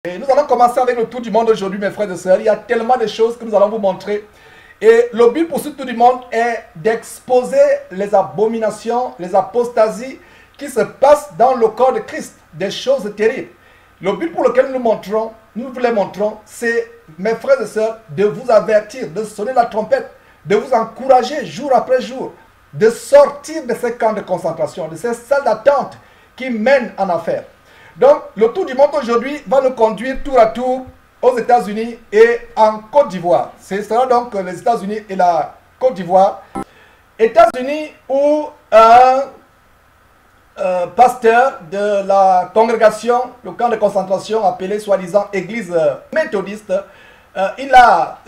Et nous allons commencer avec le tour du monde aujourd'hui, mes frères et sœurs. Il y a tellement de choses que nous allons vous montrer. Et le but pour ce tour du monde est d'exposer les abominations, les apostasies qui se passent dans le corps de Christ. Des choses terribles. Le but pour lequel nous vous les montrons, c'est, mes frères et sœurs, de vous avertir, de sonner la trompette, de vous encourager jour après jour, de sortir de ces camps de concentration, de ces salles d'attente qui mènent en affaires. Donc, le tour du monde aujourd'hui va nous conduire tour à tour aux États-Unis et en Côte d'Ivoire. Ce sera donc les États-Unis et la Côte d'Ivoire. États-Unis où un pasteur de la congrégation, le camp de concentration appelé soi-disant Église méthodiste, il a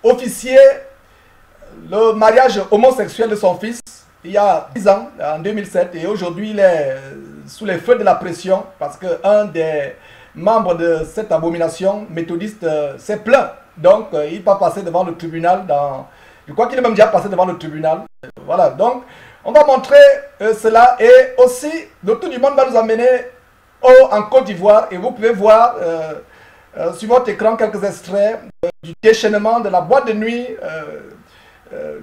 officié le mariage homosexuel de son fils il y a 10 ans, en 2007, et aujourd'hui il est sous les feux de la pression parce qu'un des membres de cette abomination méthodiste s'est plaint. Donc il va passer devant le tribunal. Je crois qu'il est même déjà passé devant le tribunal. Voilà, donc on va montrer cela, et aussi le tour du monde va nous amener en Côte d'Ivoire, et vous pouvez voir sur votre écran quelques extraits du déchaînement de la boîte de nuit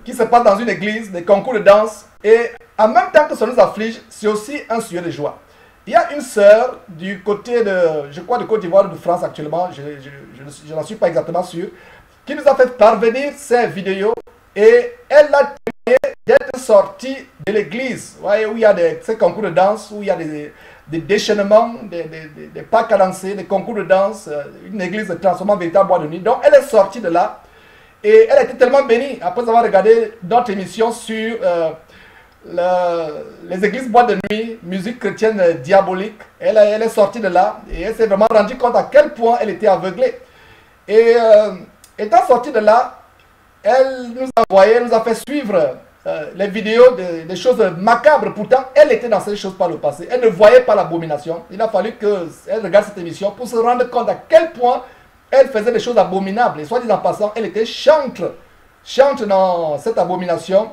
qui se passe dans une église, des concours de danse, et en même temps que ça nous afflige, c'est aussi un sujet de joie. Il y a une sœur du côté de, je crois, de Côte d'Ivoire ou de France actuellement, je n'en suis pas exactement sûr, qui nous a fait parvenir ces vidéos, et elle a témoigné d'être sortie de l'église, où il y a ces concours de danse, où il y a des déchaînements, des pas cadencés, des concours de danse, une église transformée en véritable boîte de nuit. Donc elle est sortie de là. Et elle était tellement bénie, après avoir regardé notre émission sur les églises boîtes de nuit, musique chrétienne diabolique. Elle est sortie de là et elle s'est vraiment rendue compte à quel point elle était aveuglée. Et étant sortie de là, elle nous a envoyé, elle nous a fait suivre les vidéos des choses macabres. Pourtant, elle était dans ces choses par le passé. Elle ne voyait pas l'abomination. Il a fallu qu'elle regarde cette émission pour se rendre compte à quel point elle faisait des choses abominables. Et soit dit en passant, elle était chantre dans cette abomination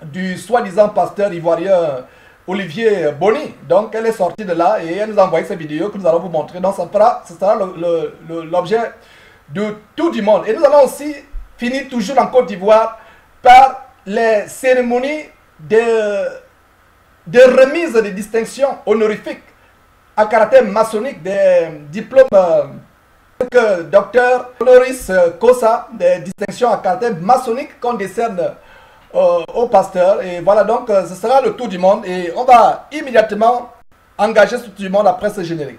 du soi-disant pasteur ivoirien Olivier Boni. Donc elle est sortie de là et elle nous a envoyé ces vidéos que nous allons vous montrer. Donc ce sera l'objet de tout du monde. Et nous allons aussi finir toujours en Côte d'Ivoire par les cérémonies de remise de distinctions honorifiques à caractère maçonnique, des diplômes que Dr Honoris Causa, des distinctions à caractère maçonnique qu'on décerne au pasteur. Et voilà, donc ce sera le tour du monde et on va immédiatement engager ce tour du monde après ce générique.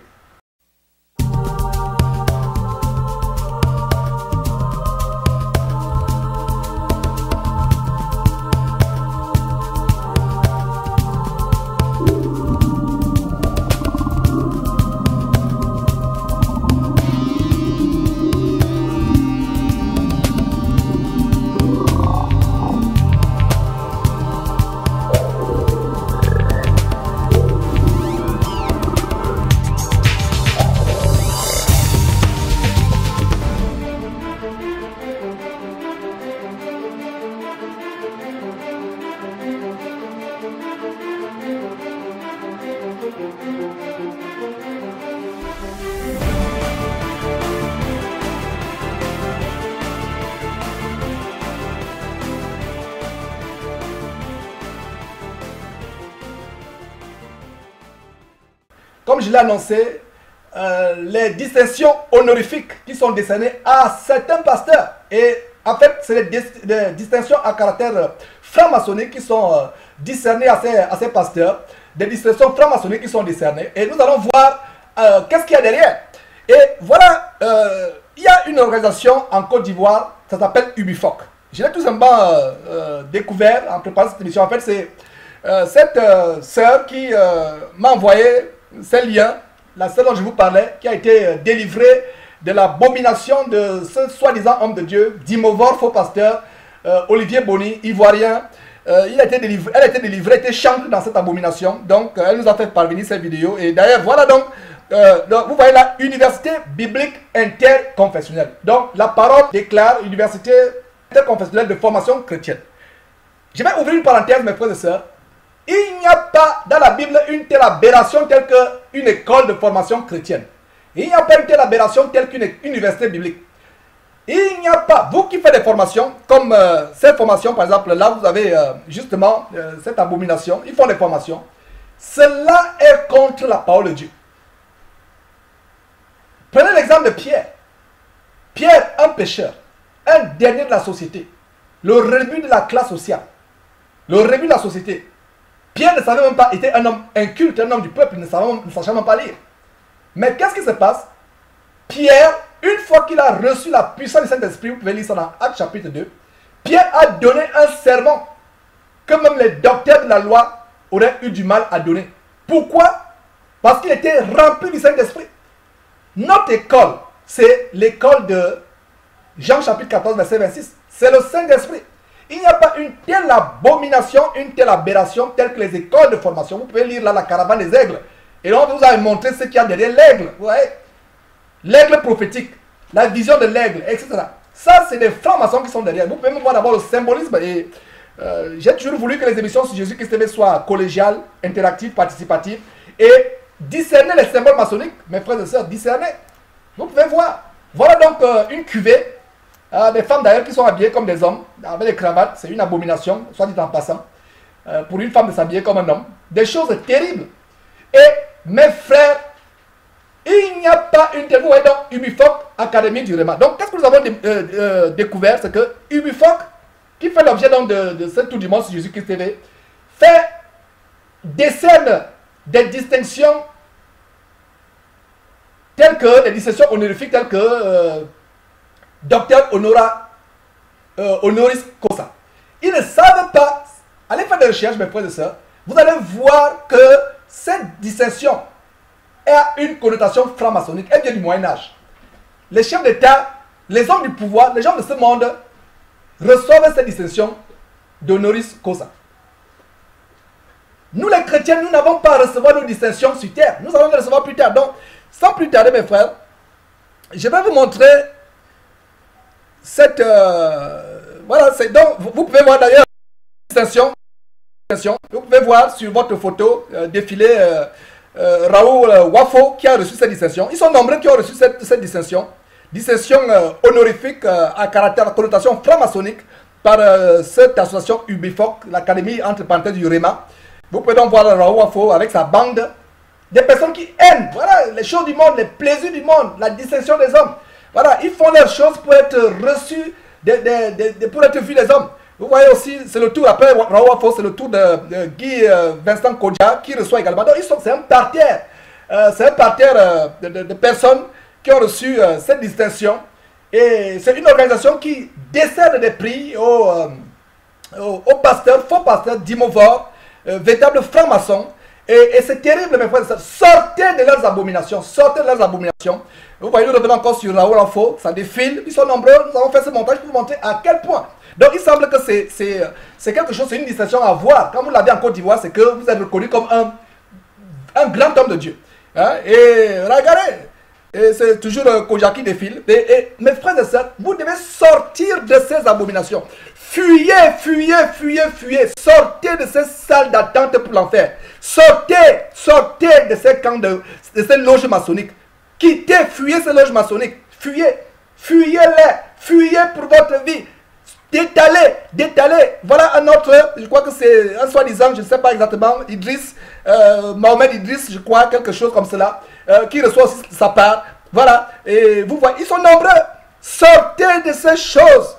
Comme je l'ai annoncé, les distinctions honorifiques qui sont décernées à certains pasteurs. Et en fait, c'est des distinctions à caractère franc-maçonnique qui sont discernées à ces pasteurs. Des distinctions franc-maçonniques qui sont décernées. Et nous allons voir qu'est-ce qu'il y a derrière. Et voilà, il y a une organisation en Côte d'Ivoire, ça s'appelle Ubifoc. Je l'ai tout simplement découvert en préparant cette émission. En fait, c'est cette sœur qui m'a envoyé ces liens, la sœur dont je vous parlais, qui a été délivrée de l'abomination de ce soi-disant homme de Dieu, Dimovor, faux pasteur, Olivier Boni, ivoirien. Elle a été délivrée, elle était chante dans cette abomination. Donc, elle nous a fait parvenir ces vidéos. Et d'ailleurs, voilà donc, vous voyez là, Université biblique interconfessionnelle. Donc, la parole déclare Université interconfessionnelle de formation chrétienne. Je vais ouvrir une parenthèse, mes frères et sœurs. Il n'y a pas dans la Bible une telle aberration telle qu'une école de formation chrétienne. Il n'y a pas une telle aberration telle qu'une université biblique. Il n'y a pas, vous qui faites des formations, comme cette formation par exemple, là vous avez justement cette abomination, ils font des formations. Cela est contre la parole de Dieu. Prenez l'exemple de Pierre. Pierre, un pécheur, un dernier de la société, le rebut de la classe sociale, le rebut de la société. Pierre ne savait même pas, était un homme inculte, un homme du peuple, il ne savait même pas lire. Mais qu'est-ce qui se passe? Pierre, une fois qu'il a reçu la puissance du Saint-Esprit, vous pouvez lire ça dans Actes chapitre 2, Pierre a donné un sermon que même les docteurs de la loi auraient eu du mal à donner. Pourquoi? Parce qu'il était rempli du Saint-Esprit. Notre école, c'est l'école de Jean chapitre 14, verset 26. C'est le Saint-Esprit. Il n'y a pas une telle abomination, une telle aberration, telle que les écoles de formation. Vous pouvez lire là la caravane des aigles. Et là, on vous a montré ce qu'il y a derrière l'aigle. Vous voyez? L'aigle prophétique, la vision de l'aigle, etc. Ça, c'est des francs-maçons qui sont derrière. Vous pouvez même voir d'abord le symbolisme. Et j'ai toujours voulu que les émissions sur Jésus-Christ TV soient collégiales, interactives, participatives. Et discerner les symboles maçonniques, mes frères et sœurs, discerner. Vous pouvez voir. Voilà donc une cuvée. Des femmes d'ailleurs qui sont habillées comme des hommes, avec des cravates. C'est une abomination, soit dit en passant. Pour une femme de s'habiller comme un homme. Des choses terribles. Et mes frères, il n'y a pas une telle... Vous voyez donc Ubifoc, Académie du Réma. Donc qu'est-ce que nous avons découvert? C'est que Ubifoc, qui fait l'objet donc de ce tour du monde sur Jésus-Christ TV, décerne des distinctions telles que, des distinctions honorifiques telles que Docteur Honoris Causa. Ils ne savent pas, allez faire des recherches mes frères et sœurs, vous allez voir que cette distinction a une connotation franc-maçonnique, elle vient du Moyen-Âge. Les chefs d'État, les hommes du pouvoir, les gens de ce monde reçoivent cette distinction d'Honoris Causa. Nous les chrétiens, nous n'avons pas à recevoir nos distinctions sur terre. Nous allons les recevoir plus tard. Donc, sans plus tarder mes frères, je vais vous montrer cette... voilà, donc vous pouvez voir d'ailleurs distinction. Vous pouvez voir sur votre photo défiler Raoul Wafo qui a reçu cette distinction. Ils sont nombreux qui ont reçu cette distinction. Distinction honorifique à caractère, à connotation franc-maçonnique par cette association Ubifoc, l'Académie entre parenthèses du Réma. Vous pouvez donc voir Raoul Wafo avec sa bande. Des personnes qui aiment, voilà, les choses du monde, les plaisirs du monde, la distinction des hommes. Voilà, ils font leurs choses pour être reçus, pour être vus des hommes. Vous voyez aussi, c'est le tour, après Raoul Wafo, c'est le tour de Guy Vincent Kodja qui reçoit également. Donc, c'est un parterre. C'est un parterre de personnes qui ont reçu cette distinction. Et c'est une organisation qui décerne des prix aux pasteurs, faux pasteurs, d'Imovore, véritables francs-maçons. Et c'est terrible, mes frères et sœurs. Sortez de leurs abominations. Sortez de leurs abominations. Vous voyez, nous revenons encore sur Raoul Wafo. Ça défile. Ils sont nombreux. Nous avons fait ce montage pour vous montrer à quel point. Donc, il semble que c'est quelque chose, c'est une distinction à voir. Quand vous l'avez en Côte d'Ivoire, c'est que vous êtes reconnu comme un grand homme de Dieu. Hein? Et regardez. Et c'est toujours Kodja qui défile. Et mes frères et sœurs, vous devez sortir de ces abominations. Fuyez, fuyez, fuyez, fuyez. Sortez de ces salles d'attente pour l'enfer. Sortez, sortez de ces camps, de ces loges maçonniques. Quittez, fuyez ces loges maçonniques. Fuyez, fuyez-les. Fuyez pour votre vie. Détalez, détalez. Voilà un autre, je crois que c'est un soi-disant, je ne sais pas exactement, Idriss, Mohamed Idriss, je crois, quelque chose comme cela, qui reçoit aussi sa part. Voilà, et vous voyez, ils sont nombreux. Sortez de ces choses.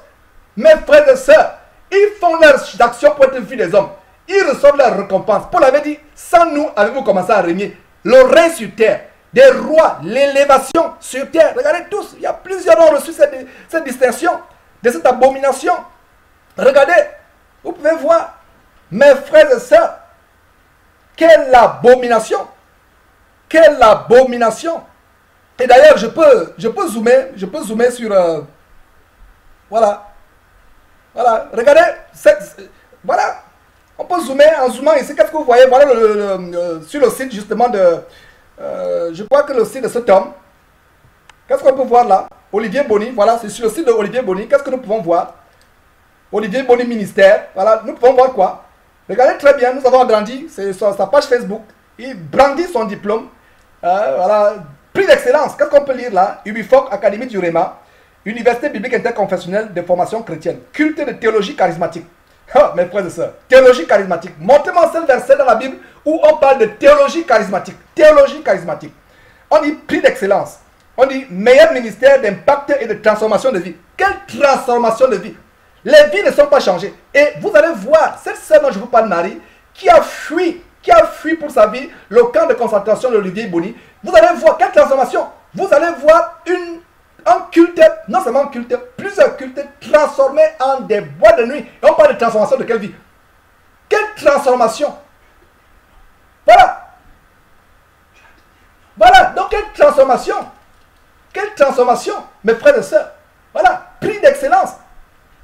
Mes frères et sœurs, ils font leurs actions pour être vus des hommes. Ils reçoivent leur récompense. Paul avait dit, sans nous, avez-vous commencé à régner le règne sur terre, des rois, l'élévation sur terre. Regardez tous, il y a plusieurs qui ont reçu cette distinction, de cette abomination. Regardez, vous pouvez voir, mes frères et sœurs, quelle abomination. Quelle abomination. Et d'ailleurs, je peux zoomer sur... voilà. Voilà, regardez, voilà, on peut zoomer, en zoomant ici, qu'est-ce que vous voyez? Voilà sur le site justement de, je crois que le site de cet homme, qu'est-ce qu'on peut voir là? Olivier Boni, voilà, c'est sur le site de Olivier Boni, qu'est-ce que nous pouvons voir? Olivier Boni Ministère, voilà, nous pouvons voir quoi? Regardez très bien, nous avons agrandi, c'est sur sa page Facebook, il brandit son diplôme, voilà, Prix d'excellence, qu'est-ce qu'on peut lire là? UBIFOC, Académie du Réma, Université biblique interconfessionnelle de formation chrétienne, culte de théologie charismatique. Ah, mes frères et sœurs, théologie charismatique. Montrez-moi un seul verset dans la Bible où on parle de théologie charismatique. Théologie charismatique. On dit prix d'excellence. On dit meilleur ministère d'impact et de transformation de vie. Quelle transformation de vie? Les vies ne sont pas changées. Et vous allez voir, cette sœur dont je vous parle, Marie, qui a fui pour sa vie le camp de concentration d'Olivier Boni. Vous allez voir quelle transformation. Vous allez voir un culte, non seulement un culte, plusieurs cultes transformés en des boîtes de nuit. Et on parle de transformation de quelle vie? Quelle transformation? Voilà. Voilà, donc quelle transformation? Quelle transformation, mes frères et sœurs? Voilà, prix d'excellence.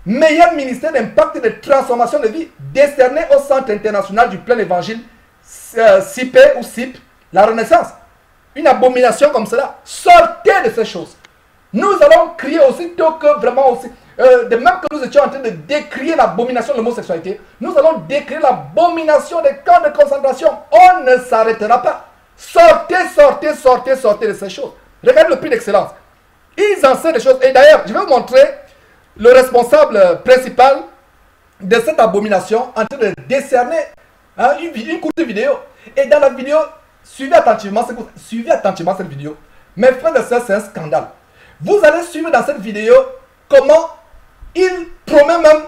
Meilleur ministère d'impact et de transformation de vie décerné au Centre international du plein évangile, CIP ou CIP, la Renaissance. Une abomination comme cela. Sortez de ces choses. Nous allons crier aussitôt que vraiment aussi, de même que nous étions en train de décrier l'abomination de l'homosexualité, nous allons décrire l'abomination des camps de concentration. On ne s'arrêtera pas. Sortez, sortez, sortez, sortez de ces choses. Regardez le prix d'excellence. Ils enseignent des choses. Et d'ailleurs, je vais vous montrer le responsable principal de cette abomination en train de décerner une courte vidéo. Et dans la vidéo, suivez attentivement cette vidéo. Mes frères et sœurs, c'est un scandale. Vous allez suivre dans cette vidéo comment il promet même,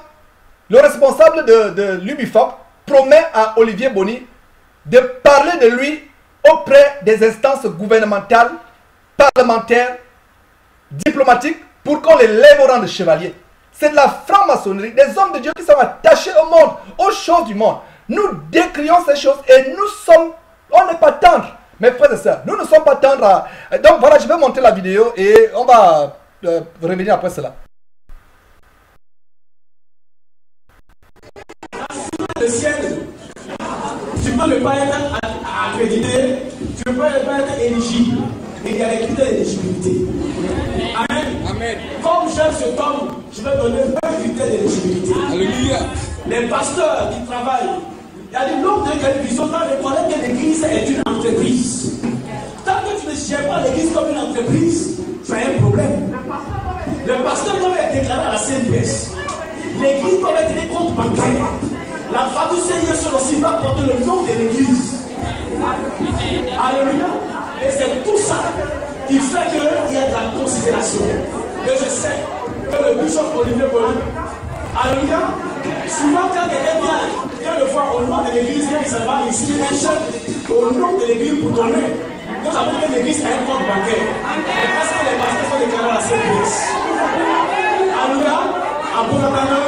le responsable de l'UBIFOC promet à Olivier Boni de parler de lui auprès des instances gouvernementales, parlementaires, diplomatiques, pour qu'on les lève au rang de chevaliers. C'est de la franc-maçonnerie, des hommes de Dieu qui sont attachés au monde, aux choses du monde. Nous décrions ces choses et on n'est pas tendres. Mes frères et sœurs, nous ne sommes pas tendres. Donc voilà, je vais monter la vidéo et on va revenir après cela. Le ciel, tu peux ne pas être accrédité, tu ne peux pas être éligible. Et il y a les critères d'éligibilité. Amen. Amen. Comme j'aime cet homme, je vais donner 20 critères d'éligibilité. Alléluia. Les pasteurs qui travaillent, il y a des noms de télévision dans les collègues que l'église est une entreprise. Tant que tu ne gères pas l'église comme une entreprise, tu as un problème. Le pasteur doit être déclaré à la CNPS. L'église doit être des comptes bancaires. La famille Seigneur sur aussi va porter le nom de l'église. Alléluia. Et c'est tout ça qui fait qu'il y a de la considération. Et je sais que le bishop Olivier Boni, alléluia, souvent quand quelqu'un vient le voir au nom de l'église, il s'en va ici, un chef au nom de l'église pour donner. Nous avons que l'église a un compte bancaire. Parce que les pasteurs sont déclarés à la CPS. Alléluia, à Bourg-Natana,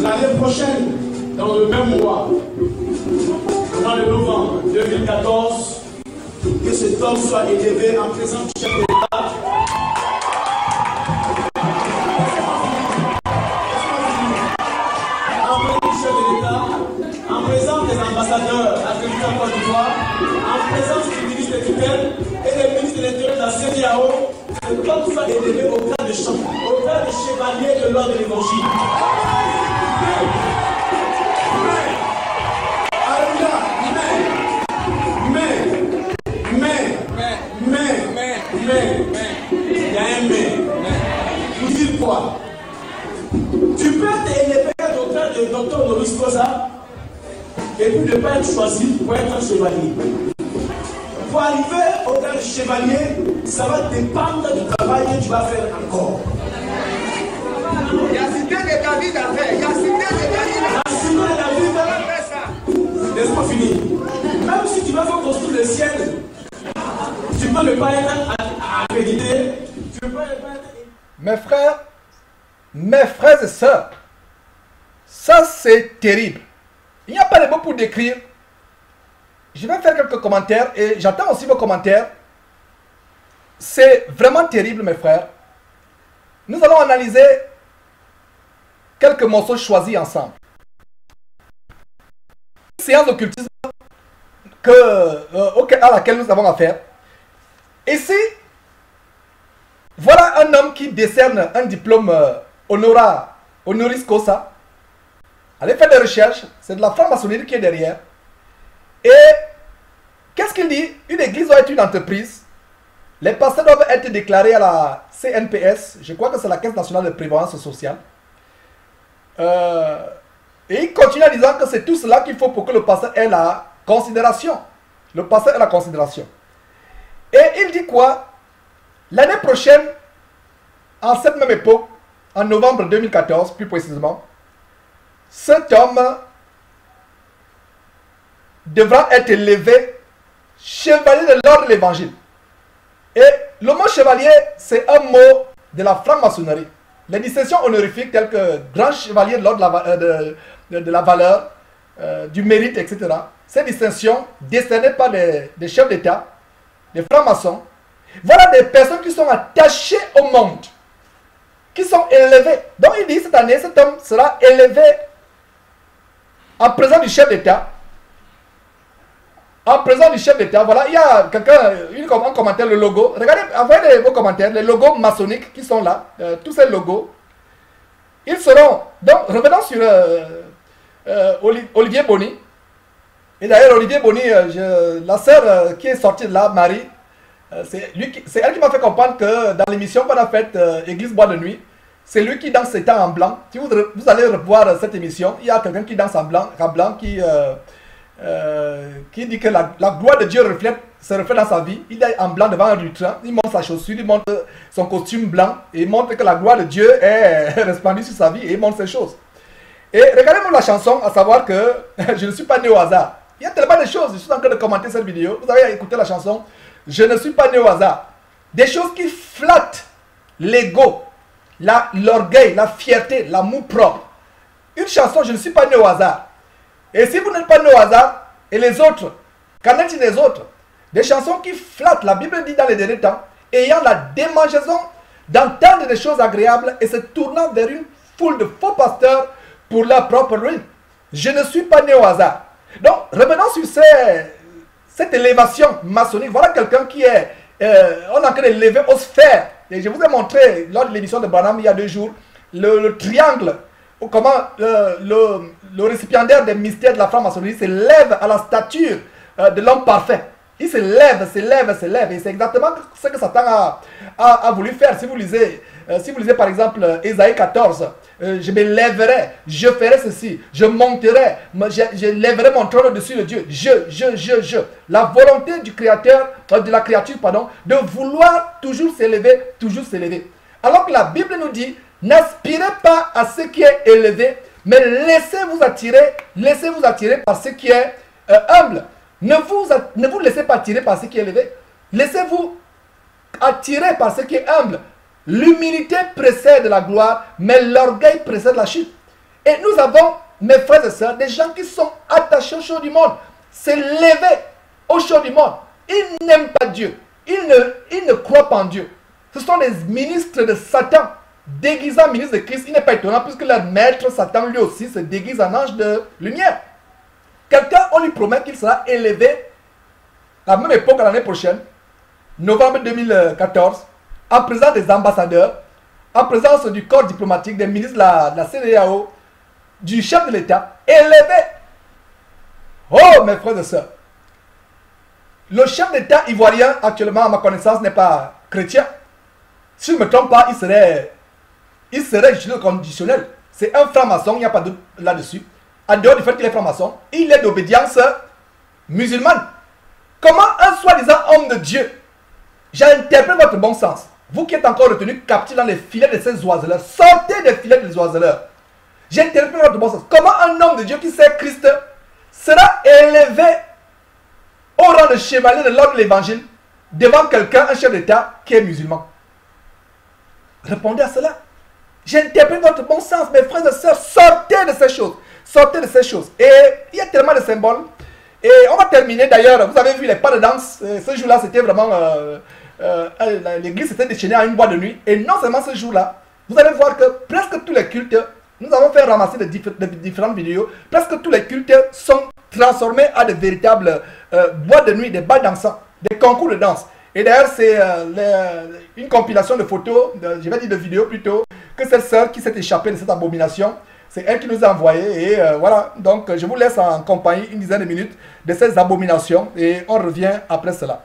l'année prochaine, dans le même mois, au mois de novembre 2014, que cet homme soit élevé en présence du chef de l'État. En présence des ambassadeurs accrédités en Côte d'Ivoire, en présence du ministre de tutelle et des ministres de l'Intérieur de la CEDEAO, cet homme soit élevé au grade de chevalier de l'ordre de l'Évangile. Il y a un mais. Vous dites quoi? Tu peux être élevé au grade de docteur Honoris Causa et puis ne pas être choisi pour être un chevalier. Pour arriver au grade de chevalier, ça va dépendre du travail que tu vas faire encore. Il y a cité de David à faire. Il y a cité de David à faire. Laisse-moi finir. Même si tu vas faire construire le ciel, tu peux ne pas être accrédité. Tu peux pas être... Mes frères et sœurs, ça c'est terrible. Il n'y a pas de mots pour décrire. Je vais faire quelques commentaires et j'attends aussi vos commentaires. C'est vraiment terrible, mes frères. Nous allons analyser quelques morceaux choisis ensemble. Une séance d'occultisme à laquelle nous avons affaire. Ici, voilà un homme qui décerne un diplôme honoris causa. Allez faire des recherches, c'est de la franc-maçonnerie qui est derrière. Et qu'est-ce qu'il dit? Une église doit être une entreprise. Les pasteurs doivent être déclarés à la CNPS. Je crois que c'est la Caisse nationale de prévoyance sociale. Et il continue en disant que c'est tout cela qu'il faut pour que le pasteur ait la considération. Le pasteur ait la considération. Et il dit quoi? L'année prochaine, en cette même époque, en novembre 2014 plus précisément, cet homme devra être élevé chevalier de l'ordre de l'évangile. Et le mot chevalier, c'est un mot de la franc-maçonnerie. Les distinctions honorifiques telles que grand chevalier de l'ordre de la valeur, du mérite, etc. Ces distinctions décernées par des chefs d'État, des francs-maçons, voilà des personnes qui sont attachées au monde, qui sont élevées. Donc il dit cette année, cet homme sera élevé en présence du chef d'État. En présence du chef d'État, voilà, il y a quelqu'un, un commentaire, le logo. Regardez, envoyez vos commentaires, les logos maçonniques qui sont là, tous ces logos. Ils seront, donc revenons sur Olivier Bonny. Et d'ailleurs, Olivier Bonny, la sœur qui est sortie de là, Marie, c'est elle qui m'a fait comprendre que dans l'émission qu'on a faite, Église Bois de Nuit, c'est lui qui danse ses temps en blanc. Si vous allez revoir cette émission, il y a quelqu'un qui danse en blanc qui dit que la gloire de Dieu se reflète dans sa vie. Il est en blanc devant un lutrin, il montre sa chaussure, il montre son costume blanc, et il montre que la gloire de Dieu est resplendie sur sa vie, et il montre ces choses. Et regardez-moi la chanson, à savoir que je ne suis pas né au hasard. Il y a tellement de choses, je suis en train de commenter cette vidéo, vous avez écouté la chanson, je ne suis pas né au hasard. Des choses qui flattent l'ego, l'orgueil, la fierté, l'amour propre. Une chanson, je ne suis pas né au hasard. Et si vous n'êtes pas né au hasard, et les autres, qu'en est-il des autres? Des chansons qui flattent, la Bible dit dans les derniers temps, ayant la démangeaison d'entendre des choses agréables et se tournant vers une foule de faux pasteurs pour leur propre ruine. Je ne suis pas né au hasard. Donc, revenons sur cette élévation maçonnique. Voilà quelqu'un qui est, on est en train d'élever aux sphères. Et je vous ai montré, lors de l'émission de Branham, il y a 2 jours, le triangle, comment le récipiendaire des mystères de la franc-maçonnerie s'élève à la stature de l'homme parfait. Il s'élève, s'élève, s'élève. Et c'est exactement ce que Satan a voulu faire. Si vous lisez par exemple Ésaïe 14, je me lèverai, je ferai ceci, je monterai, je lèverai mon trône au-dessus de Dieu. Je. La volonté du créateur, de la créature, pardon, de vouloir toujours s'élever, toujours s'élever. Alors que la Bible nous dit, n'aspirez pas à ce qui est élevé, mais laissez-vous attirer par ce qui est humble. Ne vous laissez pas attirer par ce qui est élevé. Laissez-vous attirer par ce qui est humble. L'humilité précède la gloire, mais l'orgueil précède la chute. Et nous avons, mes frères et sœurs, des gens qui sont attachés aux choses du monde. C'est levé aux choses du monde. Ils n'aiment pas Dieu. Ils ne croient pas en Dieu. Ce sont des ministres de Satan, déguisés en ministres de Christ. Il n'est pas étonnant puisque leur maître Satan lui aussi se déguise en ange de lumière. Quelqu'un, on lui promet qu'il sera élevé à la même époque, l'année prochaine, novembre 2014, en présence des ambassadeurs, en présence du corps diplomatique, des ministres de la CEDEAO, du chef de l'État, élevé. Oh, mes frères et sœurs, le chef d'État ivoirien, actuellement, à ma connaissance, n'est pas chrétien. Si je ne me trompe pas, il serait conditionnel. C'est un franc-maçon, il n'y a pas de doute là-dessus. En dehors du fait qu'il est franc-maçon, il est d'obédience musulmane. Comment un soi-disant homme de Dieu, j'interprète votre bon sens, vous qui êtes encore retenu captif dans les filets de ces oiseleurs, sortez des filets des oiseleurs. J'interprète votre bon sens. Comment un homme de Dieu qui sait Christ sera élevé au rang de chevalier de l'ordre de l'évangile devant quelqu'un, un chef d'État qui est musulman? Répondez à cela. J'interprète votre bon sens, mes frères et sœurs, sortez de ces choses. Sortez de ces choses. Et il y a tellement de symboles. Et on va terminer d'ailleurs, vous avez vu les pas de danse, ce jour-là c'était vraiment, l'église s'était déchaînée à une boîte de nuit. Et non seulement ce jour-là, vous allez voir que presque tous les cultes, nous avons fait ramasser de différentes vidéos, presque tous les cultes sont transformés en de véritables boîtes de nuit, des bals dansants, des concours de danse. Et d'ailleurs c'est une compilation de photos, je vais dire de vidéos plutôt, que cette sœur qui s'est échappée de cette abomination, c'est elle qui nous a envoyé. Et voilà, donc je vous laisse en compagnie une dizaine de minutes de ces abominations et on revient après cela.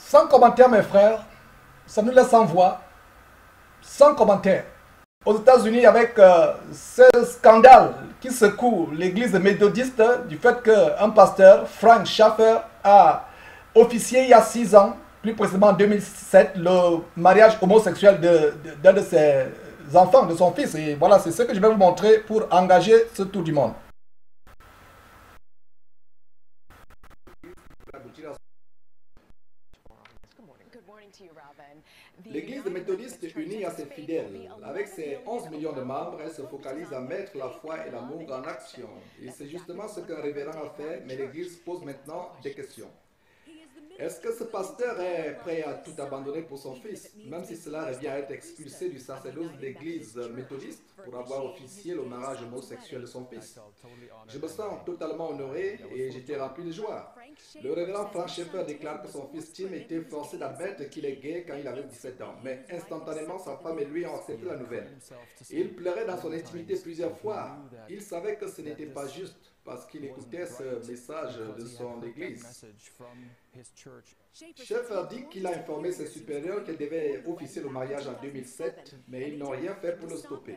Sans commentaire, mes frères, ça nous laisse en voix. Sans commentaire. Aux États-Unis, avec ce scandale qui secoue l'église méthodiste du fait qu'un pasteur, Frank Schaeffer, a officié il y a 6 ans, plus précisément en 2007, le mariage homosexuel d'un de ses enfants, de son fils. Et voilà, c'est ce que je vais vous montrer pour engager ce tour du monde. L'Église méthodiste unie à ses fidèles. Avec ses 11 millions de membres, elle se focalise à mettre la foi et l'amour en action. Et c'est justement ce qu'un révérend a fait, mais l'Église pose maintenant des questions. Est-ce que ce pasteur est prêt à tout abandonner pour son fils, même si cela revient à être expulsé du sacerdoce de l'Église méthodiste pour avoir officié le mariage homosexuel de son fils? Je me sens totalement honoré et j'étais rempli de joie. Le révérend Frank Schaeffer déclare que son fils Tim était forcé d'admettre qu'il est gay quand il avait 17 ans, mais instantanément sa femme et lui ont accepté la nouvelle. Il pleurait dans son intimité plusieurs fois. Il savait que ce n'était pas juste parce qu'il écoutait ce message de son église. Schaeffer dit qu'il a informé ses supérieurs qu'elle devait officier le mariage en 2007, mais ils n'ont rien fait pour le stopper.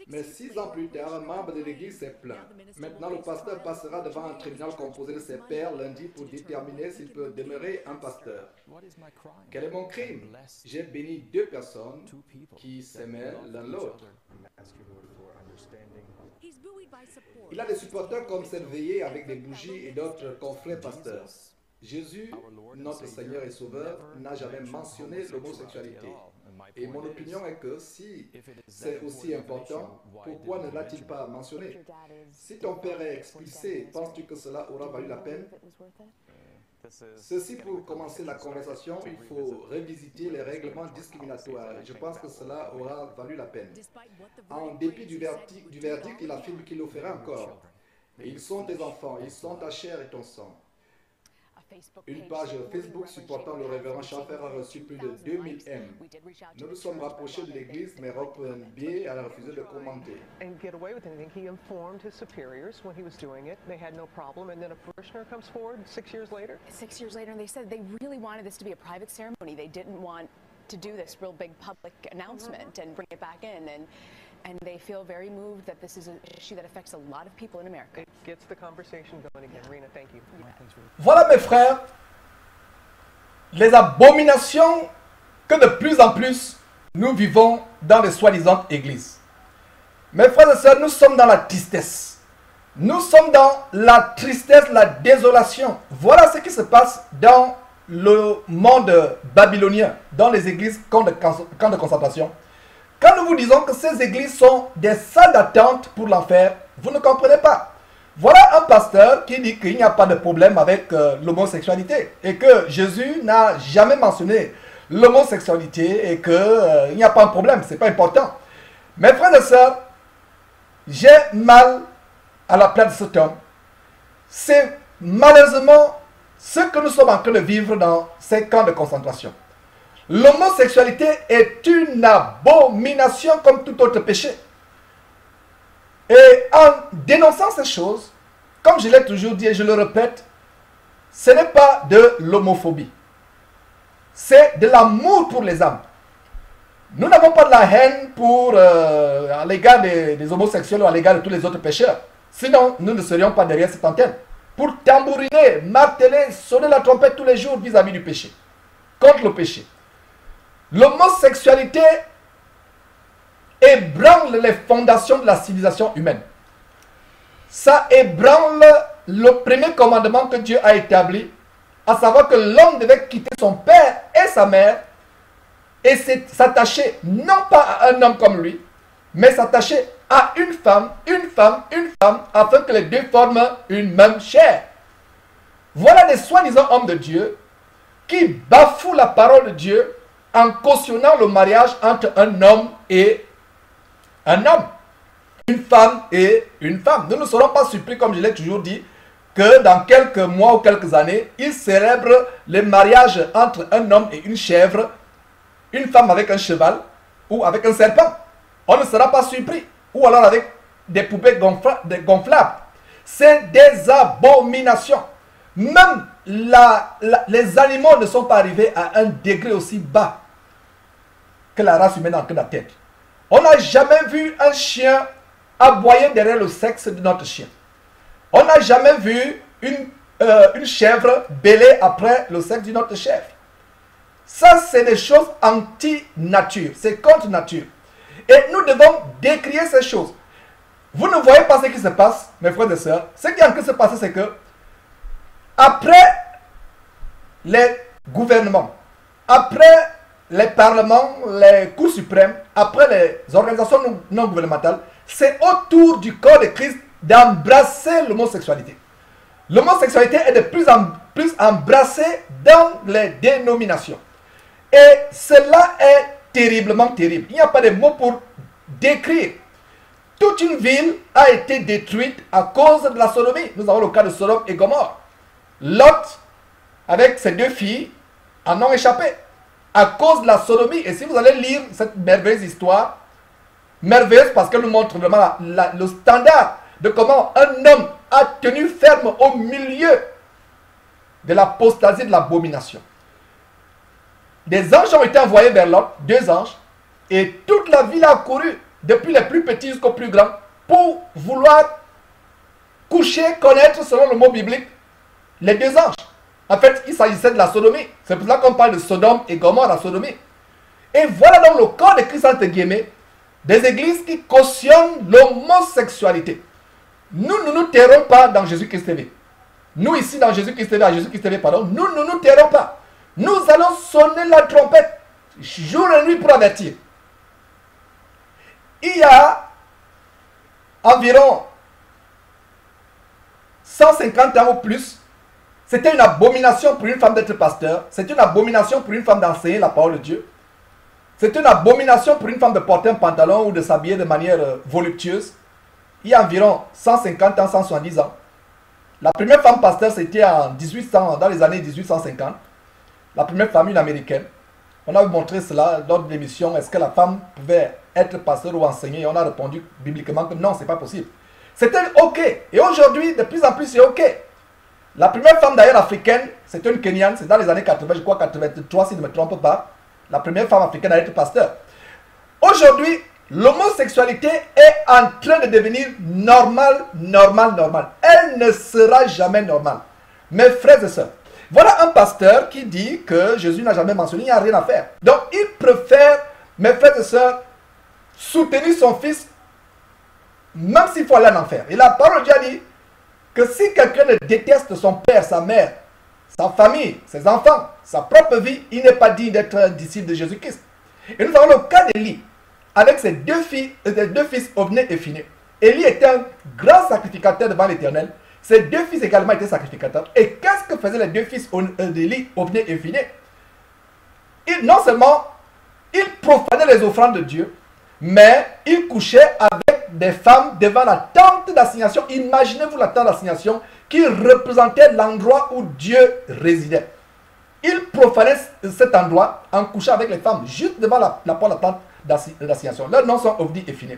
Mais 6 ans plus tard, un membre de l'église s'est plaint. Maintenant, le pasteur passera devant un tribunal composé de ses pairs lundi pour déterminer s'il peut demeurer un pasteur. Quel est mon crime? J'ai béni 2 personnes qui s'aimaient l'un l'autre. Il a des supporters comme Serveillé avec des bougies et d'autres confrères pasteurs. Jésus, notre Seigneur et Sauveur, n'a jamais mentionné l'homosexualité. Et mon opinion est que si c'est aussi important, pourquoi ne l'a-t-il pas mentionné? Si ton père est expulsé, penses-tu que cela aura valu la peine? Ceci pour commencer la conversation, il faut revisiter les règlements discriminatoires. Je pense que cela aura valu la peine. En dépit du verdict, il affirme qu'il le fera encore. Ils sont tes enfants, ils sont ta chair et ton sang. Une page Facebook supportant le révérend Schaffer a reçu plus de 2000 M. Nous nous sommes rapprochés de l'église, mais Rob B a refusé de commenter. And get away with anything. He informed his superiors when he was doing it. They had no problem. And then a parishioner comes forward 6 years later. 6 years later, and they said they really wanted this to be a private ceremony. They didn't want to do this real big public announcement and bring it back in. And they feel very moved that this is an issue that affects a lot of people in America. It gets the conversation going again. Rena, thank you. Voilà mes frères, les abominations que de plus en plus nous vivons dans les soi-disant églises. Mes frères et sœurs, nous sommes dans la tristesse. Nous sommes dans la tristesse, la désolation. Voilà ce qui se passe dans le monde babylonien, dans les églises camps de concentration. Quand nous vous disons que ces églises sont des salles d'attente pour l'enfer, vous ne comprenez pas. Voilà un pasteur qui dit qu'il n'y a pas de problème avec l'homosexualité et que Jésus n'a jamais mentionné l'homosexualité et qu'il n'y a pas de problème, ce n'est pas important. Mes frères et sœurs, j'ai mal à la place de cet homme. C'est malheureusement ce que nous sommes en train de vivre dans ces camps de concentration. L'homosexualité est une abomination comme tout autre péché. Et en dénonçant ces choses, comme je l'ai toujours dit et je le répète, ce n'est pas de l'homophobie. C'est de l'amour pour les âmes. Nous n'avons pas de la haine à l'égard des homosexuels ou à l'égard de tous les autres pécheurs. Sinon, nous ne serions pas derrière cette antenne. Pour tambouriner, marteler, sonner la trompette tous les jours vis-à-vis du péché. Contre le péché. L'homosexualité ébranle les fondations de la civilisation humaine. Ça ébranle le premier commandement que Dieu a établi, à savoir que l'homme devait quitter son père et sa mère et s'attacher non pas à un homme comme lui, mais s'attacher à une femme, afin que les deux forment une même chair. Voilà des soi-disant hommes de Dieu qui bafouent la parole de Dieu en cautionnant le mariage entre un homme et un homme, une femme et une femme. Nous ne serons pas surpris, comme je l'ai toujours dit, que dans quelques mois ou quelques années, ils célèbrent le mariage entre un homme et une chèvre, une femme avec un cheval ou avec un serpent. On ne sera pas surpris. Ou alors avec des poupées gonflables. C'est des abominations. Même les animaux ne sont pas arrivés à un degré aussi bas que la race humaine en train d'atteindre. On n'a jamais vu un chien aboyer derrière le sexe de notre chien. On n'a jamais vu une chèvre bêler après le sexe d'une autre chèvre. Ça, c'est des choses anti-nature. C'est contre nature. Et nous devons décrier ces choses. Vous ne voyez pas ce qui se passe, mes frères et sœurs. Ce qui est en train de se passer, c'est que après les gouvernements, après les parlements, les cours suprêmes, après les organisations non gouvernementales, c'est au tour du corps de Christ d'embrasser l'homosexualité. L'homosexualité est de plus en plus embrassée dans les dénominations. Et cela est terriblement terrible. Il n'y a pas de mots pour décrire. Toute une ville a été détruite à cause de la sodomie. Nous avons le cas de Sodome et Gomorrhe. Lot, avec ses deux filles, en ont échappé à cause de la sodomie. Et si vous allez lire cette merveilleuse histoire, merveilleuse parce qu'elle nous montre vraiment le standard de comment un homme a tenu ferme au milieu de l'apostasie, de l'abomination. Des anges ont été envoyés vers Lot, 2 anges, et toute la ville a couru, depuis les plus petits jusqu'aux plus grands, pour vouloir coucher, connaître, selon le mot biblique, les 2 anges. En fait, il s'agissait de la sodomie. C'est pour ça qu'on parle de Sodome et Gomorrhe, la sodomie. Et voilà donc le corps de Christ, entre guillemets, des églises qui cautionnent l'homosexualité. Nous ne nous tairons pas dans Jésus-Christ TV. Nous ici, dans Jésus-Christ TV, à Jésus-Christ TV, pardon, nous ne nous tairons pas. Nous allons sonner la trompette jour et nuit pour avertir. Il y a environ 150 ans ou plus, C'était une abomination pour une femme d'être pasteur. C'est une abomination pour une femme d'enseigner la parole de Dieu. C'est une abomination pour une femme de porter un pantalon ou de s'habiller de manière voluptueuse. Il y a environ 150 ans, 170 ans. La première femme pasteur, c'était dans les années 1850. La première famille américaine. On a montré cela lors de l'émission. Est-ce que la femme pouvait être pasteur ou enseigner? Et on a répondu bibliquement que non, ce n'est pas possible. C'était OK. Et aujourd'hui, de plus en plus, c'est OK. La première femme d'ailleurs africaine, c'était une Kenyane. C'est dans les années 80, je crois 83 si je ne me trompe pas. La première femme africaine à être pasteur. Aujourd'hui, l'homosexualité est en train de devenir normale. Elle ne sera jamais normale. Mes frères et sœurs, voilà un pasteur qui dit que Jésus n'a jamais mentionné, il n'y a rien à faire. Donc, il préfère, mes frères et sœurs, soutenir son fils, même s'il faut aller en enfer. Et la parole de Dieu dit que si quelqu'un déteste son père, sa mère, sa famille, ses enfants, sa propre vie, il n'est pas digne d'être un disciple de Jésus-Christ. Et nous avons le cas d'Élie, avec ses deux fils, Hophni et Phinehas. Élie était un grand sacrificateur devant l'Éternel. Ses deux fils également étaient sacrificateurs. Et qu'est-ce que faisaient les deux fils d'Élie, Hophni et Phinehas? Non seulement, ils profanaient les offrandes de Dieu, mais ils couchaient avec des femmes devant la tente d'assignation. Imaginez-vous la tente d'assignation qui représentait l'endroit où Dieu résidait. Ils profanaient cet endroit en couchant avec les femmes juste devant la porte de la tente d'assignation. Leurs noms sont Hophni et Phinehas.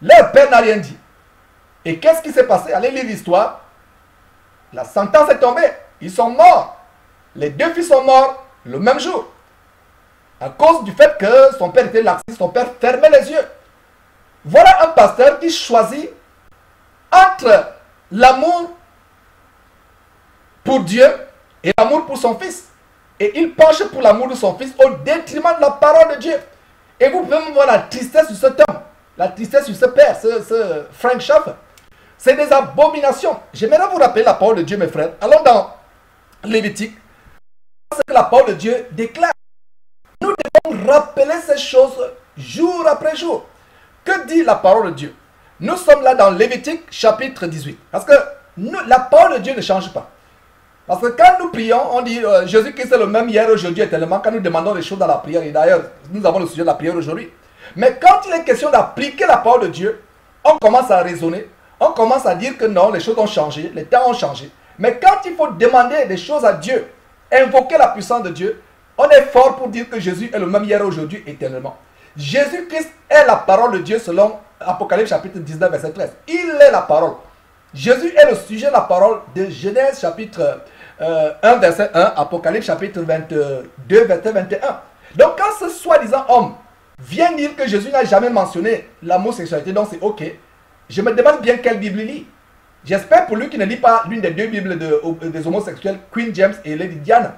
Leur père n'a rien dit. Et qu'est-ce qui s'est passé? Allez lire l'histoire. La sentence est tombée. Ils sont morts. Les deux fils sont morts le même jour. À cause du fait que son père était laxiste, son père fermait les yeux. Voilà un pasteur qui choisit entre l'amour pour Dieu et l'amour pour son fils. Et il penche pour l'amour de son fils au détriment de la parole de Dieu. Et vous pouvez voir la tristesse sur cet homme, la tristesse sur ce père, ce Frank Schaeffer. C'est des abominations. J'aimerais vous rappeler la parole de Dieu, mes frères. Allons dans Lévitique. Ce que la parole de Dieu déclare. Nous devons rappeler ces choses jour après jour. Que dit la parole de Dieu? Nous sommes là dans Lévitique chapitre 18. Parce que la parole de Dieu ne change pas. Parce que quand nous prions, on dit Jésus-Christ est le même hier, aujourd'hui et tellement. Quand nous demandons des choses dans la prière, et d'ailleurs, nous avons le sujet de la prière aujourd'hui. Mais quand il est question d'appliquer la parole de Dieu, on commence à raisonner. On commence à dire que non, les choses ont changé, les temps ont changé. Mais quand il faut demander des choses à Dieu, invoquer la puissance de Dieu, on est fort pour dire que Jésus est le même hier, aujourd'hui, éternellement. Jésus-Christ est la parole de Dieu selon Apocalypse chapitre 19, verset 13. Il est la parole. Jésus est le sujet de la parole de Genèse chapitre 1, verset 1, Apocalypse chapitre 22, verset 21. Donc quand ce soi-disant homme vient dire que Jésus n'a jamais mentionné l'homosexualité, donc c'est ok, je me demande bien quelle Bible il lit. J'espère pour lui qu'il ne lit pas l'une des deux Bibles des homosexuels, Queen James et Lady Diana.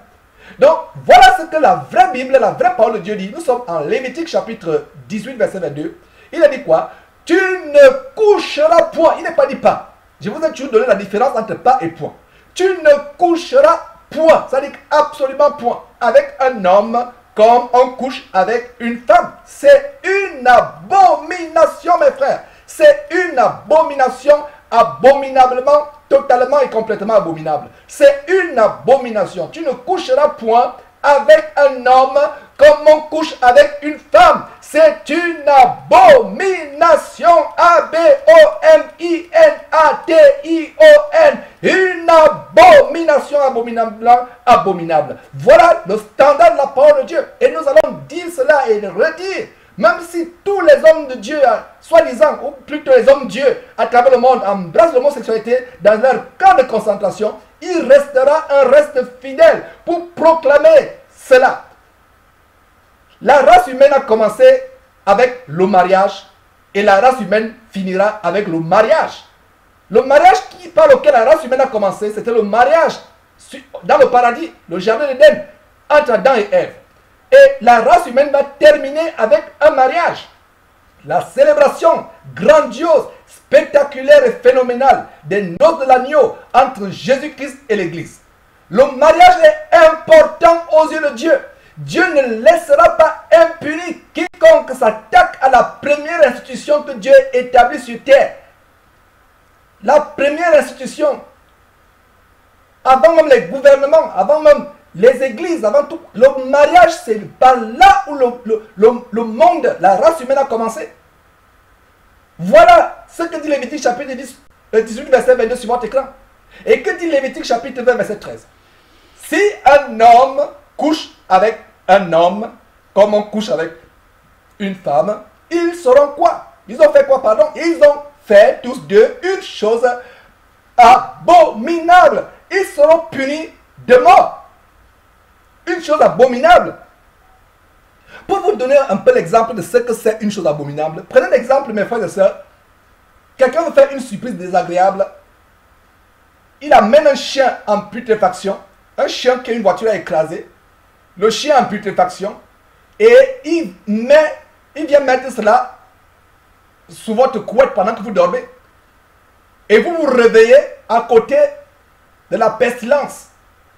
Donc, voilà ce que la vraie Bible, la vraie parole de Dieu dit. Nous sommes en Lévitique chapitre 18, verset 22. Il a dit quoi? Tu ne coucheras point. Il n'est pas dit pas. Je vous ai toujours donné la différence entre pas et point. Tu ne coucheras point. Ça dit absolument point. Avec un homme comme on couche avec une femme. C'est une abomination, mes frères. C'est une abomination, abominablement, totalement et complètement abominable. C'est une abomination. Tu ne coucheras point avec un homme comme on couche avec une femme. C'est une abomination. A-B-O-M-I-N-A-T-I-O-N. Une abomination abominable. Voilà le standard de la parole de Dieu. Et nous allons dire cela et le redire. Même si tous les hommes de Dieu, soi-disant, ou plutôt les hommes de Dieu à travers le monde, embrassent l'homosexualité dans leur camp de concentration, il restera un reste fidèle pour proclamer cela. La race humaine a commencé avec le mariage et la race humaine finira avec le mariage. Le mariage par lequel la race humaine a commencé, c'était le mariage dans le paradis, le jardin d'Éden, entre Adam et Ève. Et la race humaine va terminer avec un mariage. La célébration grandiose, spectaculaire et phénoménale des noces de l'agneau entre Jésus-Christ et l'Église. Le mariage est important aux yeux de Dieu. Dieu ne laissera pas impuni quiconque s'attaque à la première institution que Dieu établit sur terre. La première institution avant même les gouvernements, avant même les églises, avant tout, le mariage, c'est par là où le monde, la race humaine a commencé. Voilà ce que dit Lévitique chapitre 18, verset 22 sur votre écran. Et que dit Lévitique chapitre 20, verset 13? Si un homme couche avec un homme, comme on couche avec une femme, ils seront quoi? Ils ont fait quoi, pardon? Ils ont fait tous deux une chose abominable. Ils seront punis de mort. Une chose abominable. Pour vous donner un peu l'exemple de ce que c'est une chose abominable, prenez l'exemple, mes frères et sœurs. Quelqu'un veut faire une surprise désagréable. Il amène un chien en putréfaction. Un chien qui a une voiture écrasée. Le chien en putréfaction. Et il vient mettre cela sous votre couette pendant que vous dormez. Et vous vous réveillez à côté de la pestilence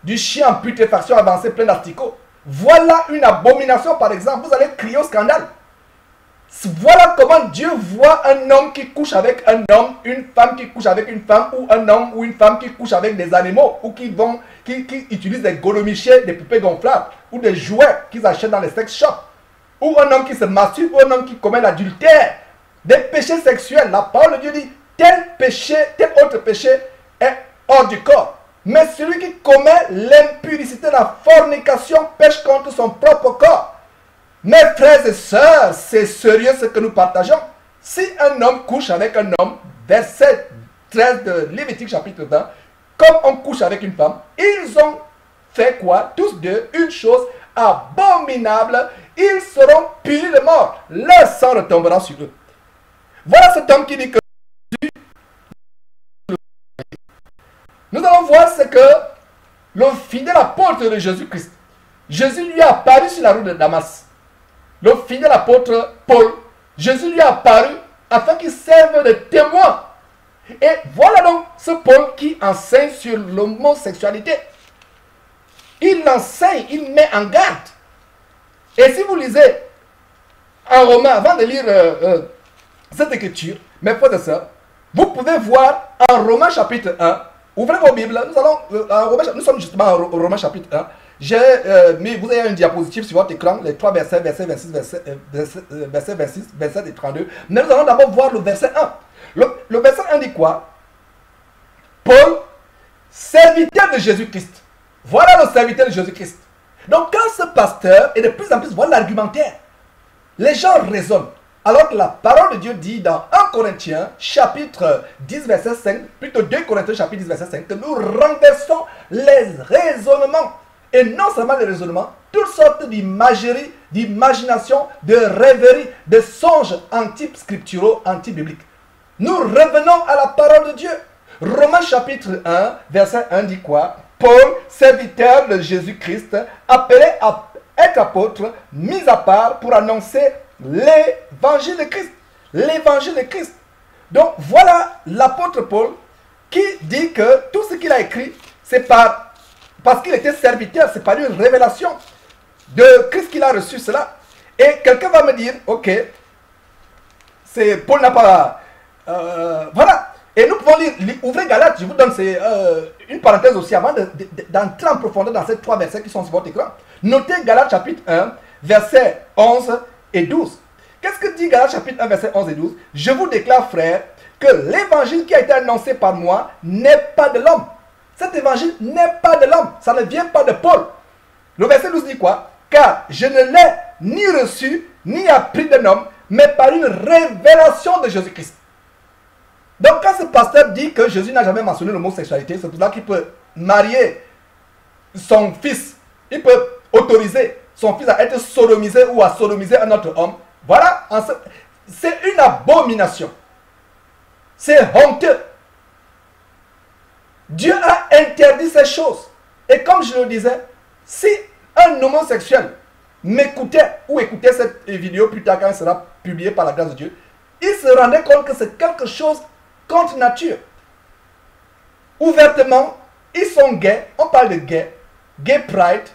du chien en putréfaction avancé plein d'asticots. Voilà une abomination, par exemple. Vous allez crier au scandale. Voilà comment Dieu voit un homme qui couche avec un homme, une femme qui couche avec une femme, ou un homme ou une femme qui couche avec des animaux, ou qui utilisent des golomichets, des poupées gonflables, ou des jouets qu'ils achètent dans les sex shops, ou un homme qui se masturbe, ou un homme qui commet l'adultère, des péchés sexuels. La parole de Dieu dit, tel péché, tel autre péché est hors du corps. Mais celui qui commet l'impudicité, la fornication, pêche contre son propre corps. Mes frères et sœurs, c'est sérieux ce que nous partageons. Si un homme couche avec un homme, verset 13 de Lévitique chapitre 20, comme on couche avec une femme, ils ont fait quoi? Tous deux, une chose abominable, ils seront punis de mort. Leur sang retombera sur eux. Voilà cet homme qui dit que nous allons voir ce que le fidèle apôtre de Jésus-Christ, Jésus lui a apparu sur la route de Damas. Le fidèle apôtre Paul, Jésus lui a apparu afin qu'il serve de témoin. Et voilà donc ce Paul qui enseigne sur l'homosexualité. Il enseigne, il met en garde. Et si vous lisez en Romains, avant de lire cette écriture, mes frères et sœurs, vous pouvez voir en Romains chapitre 1, ouvrez vos Bibles, nous sommes justement en Romains chapitre 1. Vous avez une diapositive sur votre écran, les trois versets, verset 26, verset 26, verset 32. Mais nous allons d'abord voir le verset 1. Le verset 1 dit quoi? Paul, serviteur de Jésus-Christ. Voilà le serviteur de Jésus-Christ. Donc quand ce pasteur, et de plus en plus, voilà l'argumentaire, les gens raisonnent. Alors que la parole de Dieu dit dans 1 Corinthiens chapitre 10 verset 5, plutôt 2 Corinthiens chapitre 10 verset 5, que nous renversons les raisonnements. Et non seulement les raisonnements, toutes sortes d'imageries, d'imagination, de rêveries, de songes anti-scripturaux, anti-bibliques. Nous revenons à la parole de Dieu. Romains chapitre 1, verset 1 dit quoi? Paul, serviteur de Jésus-Christ, appelé à être apôtre, mis à part pour annoncer l'évangile de Christ. L'évangile de Christ. Donc voilà l'apôtre Paul qui dit que tout ce qu'il a écrit, c'est parce qu'il était serviteur, c'est par une révélation de Christ qu'il a reçu cela. Et quelqu'un va me dire, ok, Paul n'a pas... voilà. Et nous pouvons lire, ouvrez Galates, je vous donne une parenthèse aussi avant d'entrer en profondeur dans ces trois versets qui sont sur votre écran. Notez Galates chapitre 1, versets 11 et 12. Qu'est-ce que dit Galates chapitre 1, versets 11 et 12? Je vous déclare, frères, que l'évangile qui a été annoncé par moi n'est pas de l'homme. Cet évangile n'est pas de l'homme, ça ne vient pas de Paul. Le verset 12 dit quoi? Car je ne l'ai ni reçu, ni appris d'un homme, mais par une révélation de Jésus-Christ. Donc quand ce pasteur dit que Jésus n'a jamais mentionné l'homosexualité, c'est pour ça qu'il peut marier son fils, il peut autoriser son fils à être sodomisé ou à sodomiser un autre homme. Voilà, c'est une abomination. C'est honteux. Dieu a interdit ces choses. Et comme je le disais, si un homosexuel m'écoutait ou écoutait cette vidéo plus tard quand elle sera publiée par la grâce de Dieu, il se rendait compte que c'est quelque chose contre nature. Ouvertement, ils sont gays. On parle de gays. Gay pride,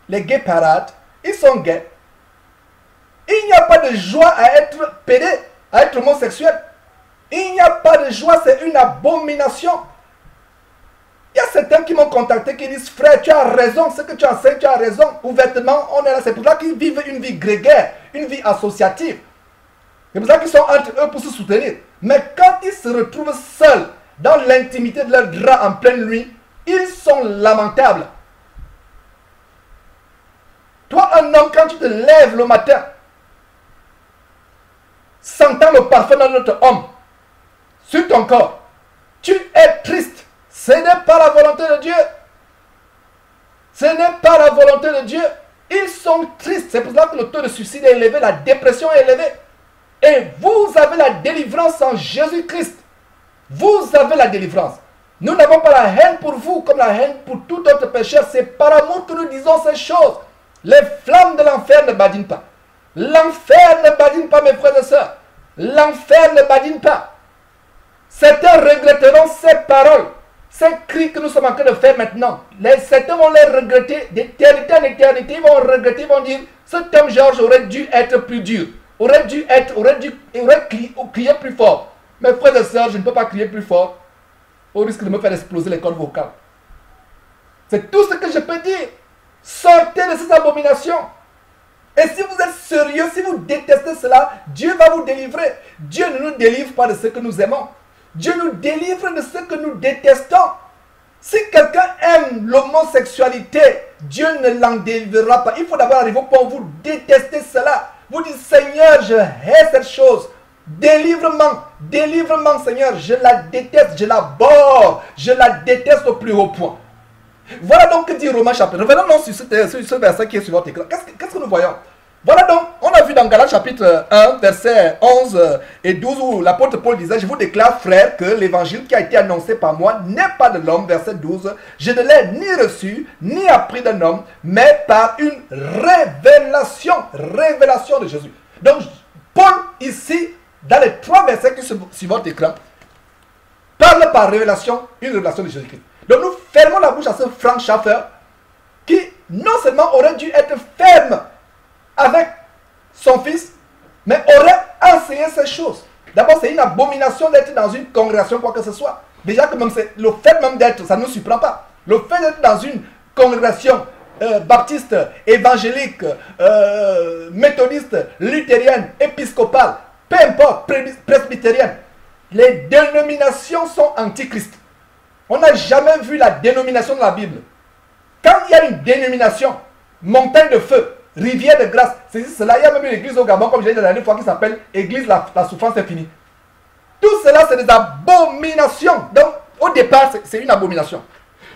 les gay parades, ils sont gays. Il n'y a pas de joie à être pédé, à être homosexuel. Il n'y a pas de joie, c'est une abomination. Il y a certains qui m'ont contacté qui disent, frère, tu as raison, ce que tu enseignes, tu as raison. Ouvertement, on est là. C'est pour ça qu'ils vivent une vie grégaire, une vie associative. C'est pour ça qu'ils sont entre eux pour se soutenir. Mais quand ils se retrouvent seuls, dans l'intimité de leur drap en pleine nuit, ils sont lamentables. Toi, un homme, quand tu te lèves le matin, sentant le parfum d'un autre homme sur ton corps, tu es triste. Ce n'est pas la volonté de Dieu. Ce n'est pas la volonté de Dieu. Ils sont tristes. C'est pour ça que le taux de suicide est élevé, la dépression est élevée. Et vous avez la délivrance en Jésus-Christ. Vous avez la délivrance. Nous n'avons pas la haine pour vous comme la haine pour tout autre pécheur. C'est par amour que nous disons ces choses. Les flammes de l'enfer ne badinent pas. L'enfer ne badine pas, mes frères et sœurs. L'enfer ne badine pas. Certains regretteront ces paroles, ces cris que nous sommes en train de faire maintenant. Certains vont les regretter d'éternité en éternité. Ils vont regretter, ils vont dire, cet homme Georges aurait dû être plus dur. Aurait crié plus fort. Mes frères et sœurs, je ne peux pas crier plus fort au risque de me faire exploser les cordes vocales. C'est tout ce que je peux dire. Sortez de ces abominations. Et si vous êtes sérieux, si vous détestez cela, Dieu va vous délivrer. Dieu ne nous délivre pas de ce que nous aimons. Dieu nous délivre de ce que nous détestons. Si quelqu'un aime l'homosexualité, Dieu ne l'en délivrera pas. Il faut d'abord arriver au point où vous détestez cela. Vous dites, Seigneur, je hais cette chose. Délivrement, délivrement, Seigneur, je la déteste, je l'abhorre, je la déteste au plus haut point. Voilà donc que dit Romains chapitre. Revenons sur ce verset qui est sur votre écran. Qu'est-ce que nous voyons? Voilà donc, on a vu dans Galates chapitre 1, versets 11 et 12, où l'apôtre Paul disait, je vous déclare, frères, que l'évangile qui a été annoncé par moi n'est pas de l'homme, verset 12. Je ne l'ai ni reçu, ni appris d'un homme, mais par une révélation de Jésus. Donc, Paul, ici, dans les 3 versets qui sont sur votre écran, parle par révélation, une révélation de Jésus-Christ. Donc, nous fermons la bouche à ce Frank Schaeffer, qui non seulement aurait dû être ferme avec son fils, mais aurait enseigné ces choses. D'abord, c'est une abomination d'être dans une congrégation, quoi que ce soit. Déjà que même le fait même d'être, ça ne nous surprend pas. Le fait d'être dans une congrégation baptiste, évangélique, méthodiste, luthérienne, épiscopale, peu importe, presbytérienne, les dénominations sont antichrist. On n'a jamais vu la dénomination de la Bible. Quand il y a une dénomination, montagne de feu, rivière de grâce, c'est cela. Il y a même une église au Gabon, comme je l'ai dit la dernière fois, qui s'appelle Église la souffrance est finie. Tout cela, c'est des abominations. Donc, au départ, c'est une abomination.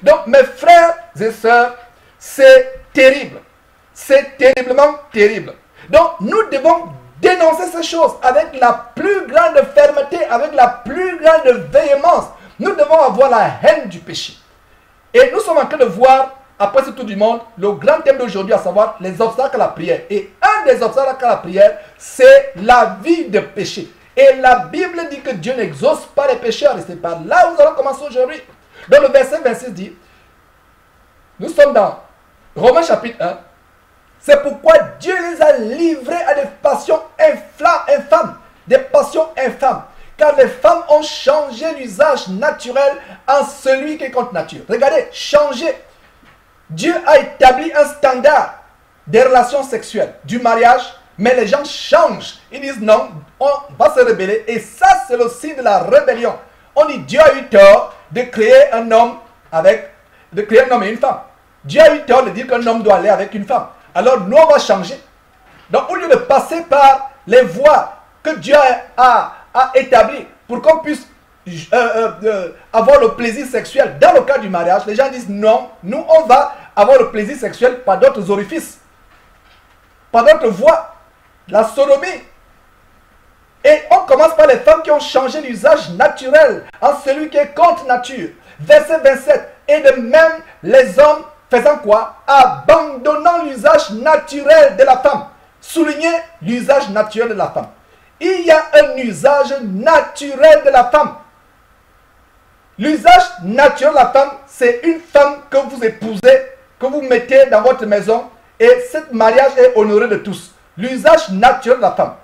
Donc, mes frères et sœurs, c'est terrible. C'est terriblement terrible. Donc, nous devons dénoncer ces choses avec la plus grande fermeté, avec la plus grande véhémence. Nous devons avoir la haine du péché. Et nous sommes en train de voir, après ce tour du monde, le grand thème d'aujourd'hui, à savoir les obstacles à la prière. Et un des obstacles à la prière, c'est la vie de péché. Et la Bible dit que Dieu n'exauce pas les pécheurs. Et c'est par là où nous allons commencer aujourd'hui. Dans le verset 26 dit, nous sommes dans Romains chapitre 1. C'est pourquoi Dieu les a livrés à des passions infâmes. Des passions infâmes. Car les femmes ont changé l'usage naturel en celui qui est contre nature. Regardez, changer. Dieu a établi un standard des relations sexuelles, du mariage, mais les gens changent. Ils disent non, on va se rebeller. Et ça, c'est le signe de la rébellion. On dit Dieu a eu tort de créer un homme et une femme. Dieu a eu tort de dire qu'un homme doit aller avec une femme. Alors nous, on va changer. Donc au lieu de passer par les voies que Dieu a établies pour qu'on puisse avoir le plaisir sexuel dans le cas du mariage, les gens disent non, nous on va avoir le plaisir sexuel par d'autres orifices, par d'autres voies, la sodomie. Et on commence par les femmes qui ont changé l'usage naturel en celui qui est contre nature. Verset 27. Et de même les hommes faisant quoi? Abandonnant l'usage naturel de la femme. Soulignez l'usage naturel de la femme. Il y a un usage naturel de la femme. L'usage naturel de la femme, c'est une femme que vous épousez, que vous mettez dans votre maison, et ce mariage est honoré de tous. L'usage naturel de la femme.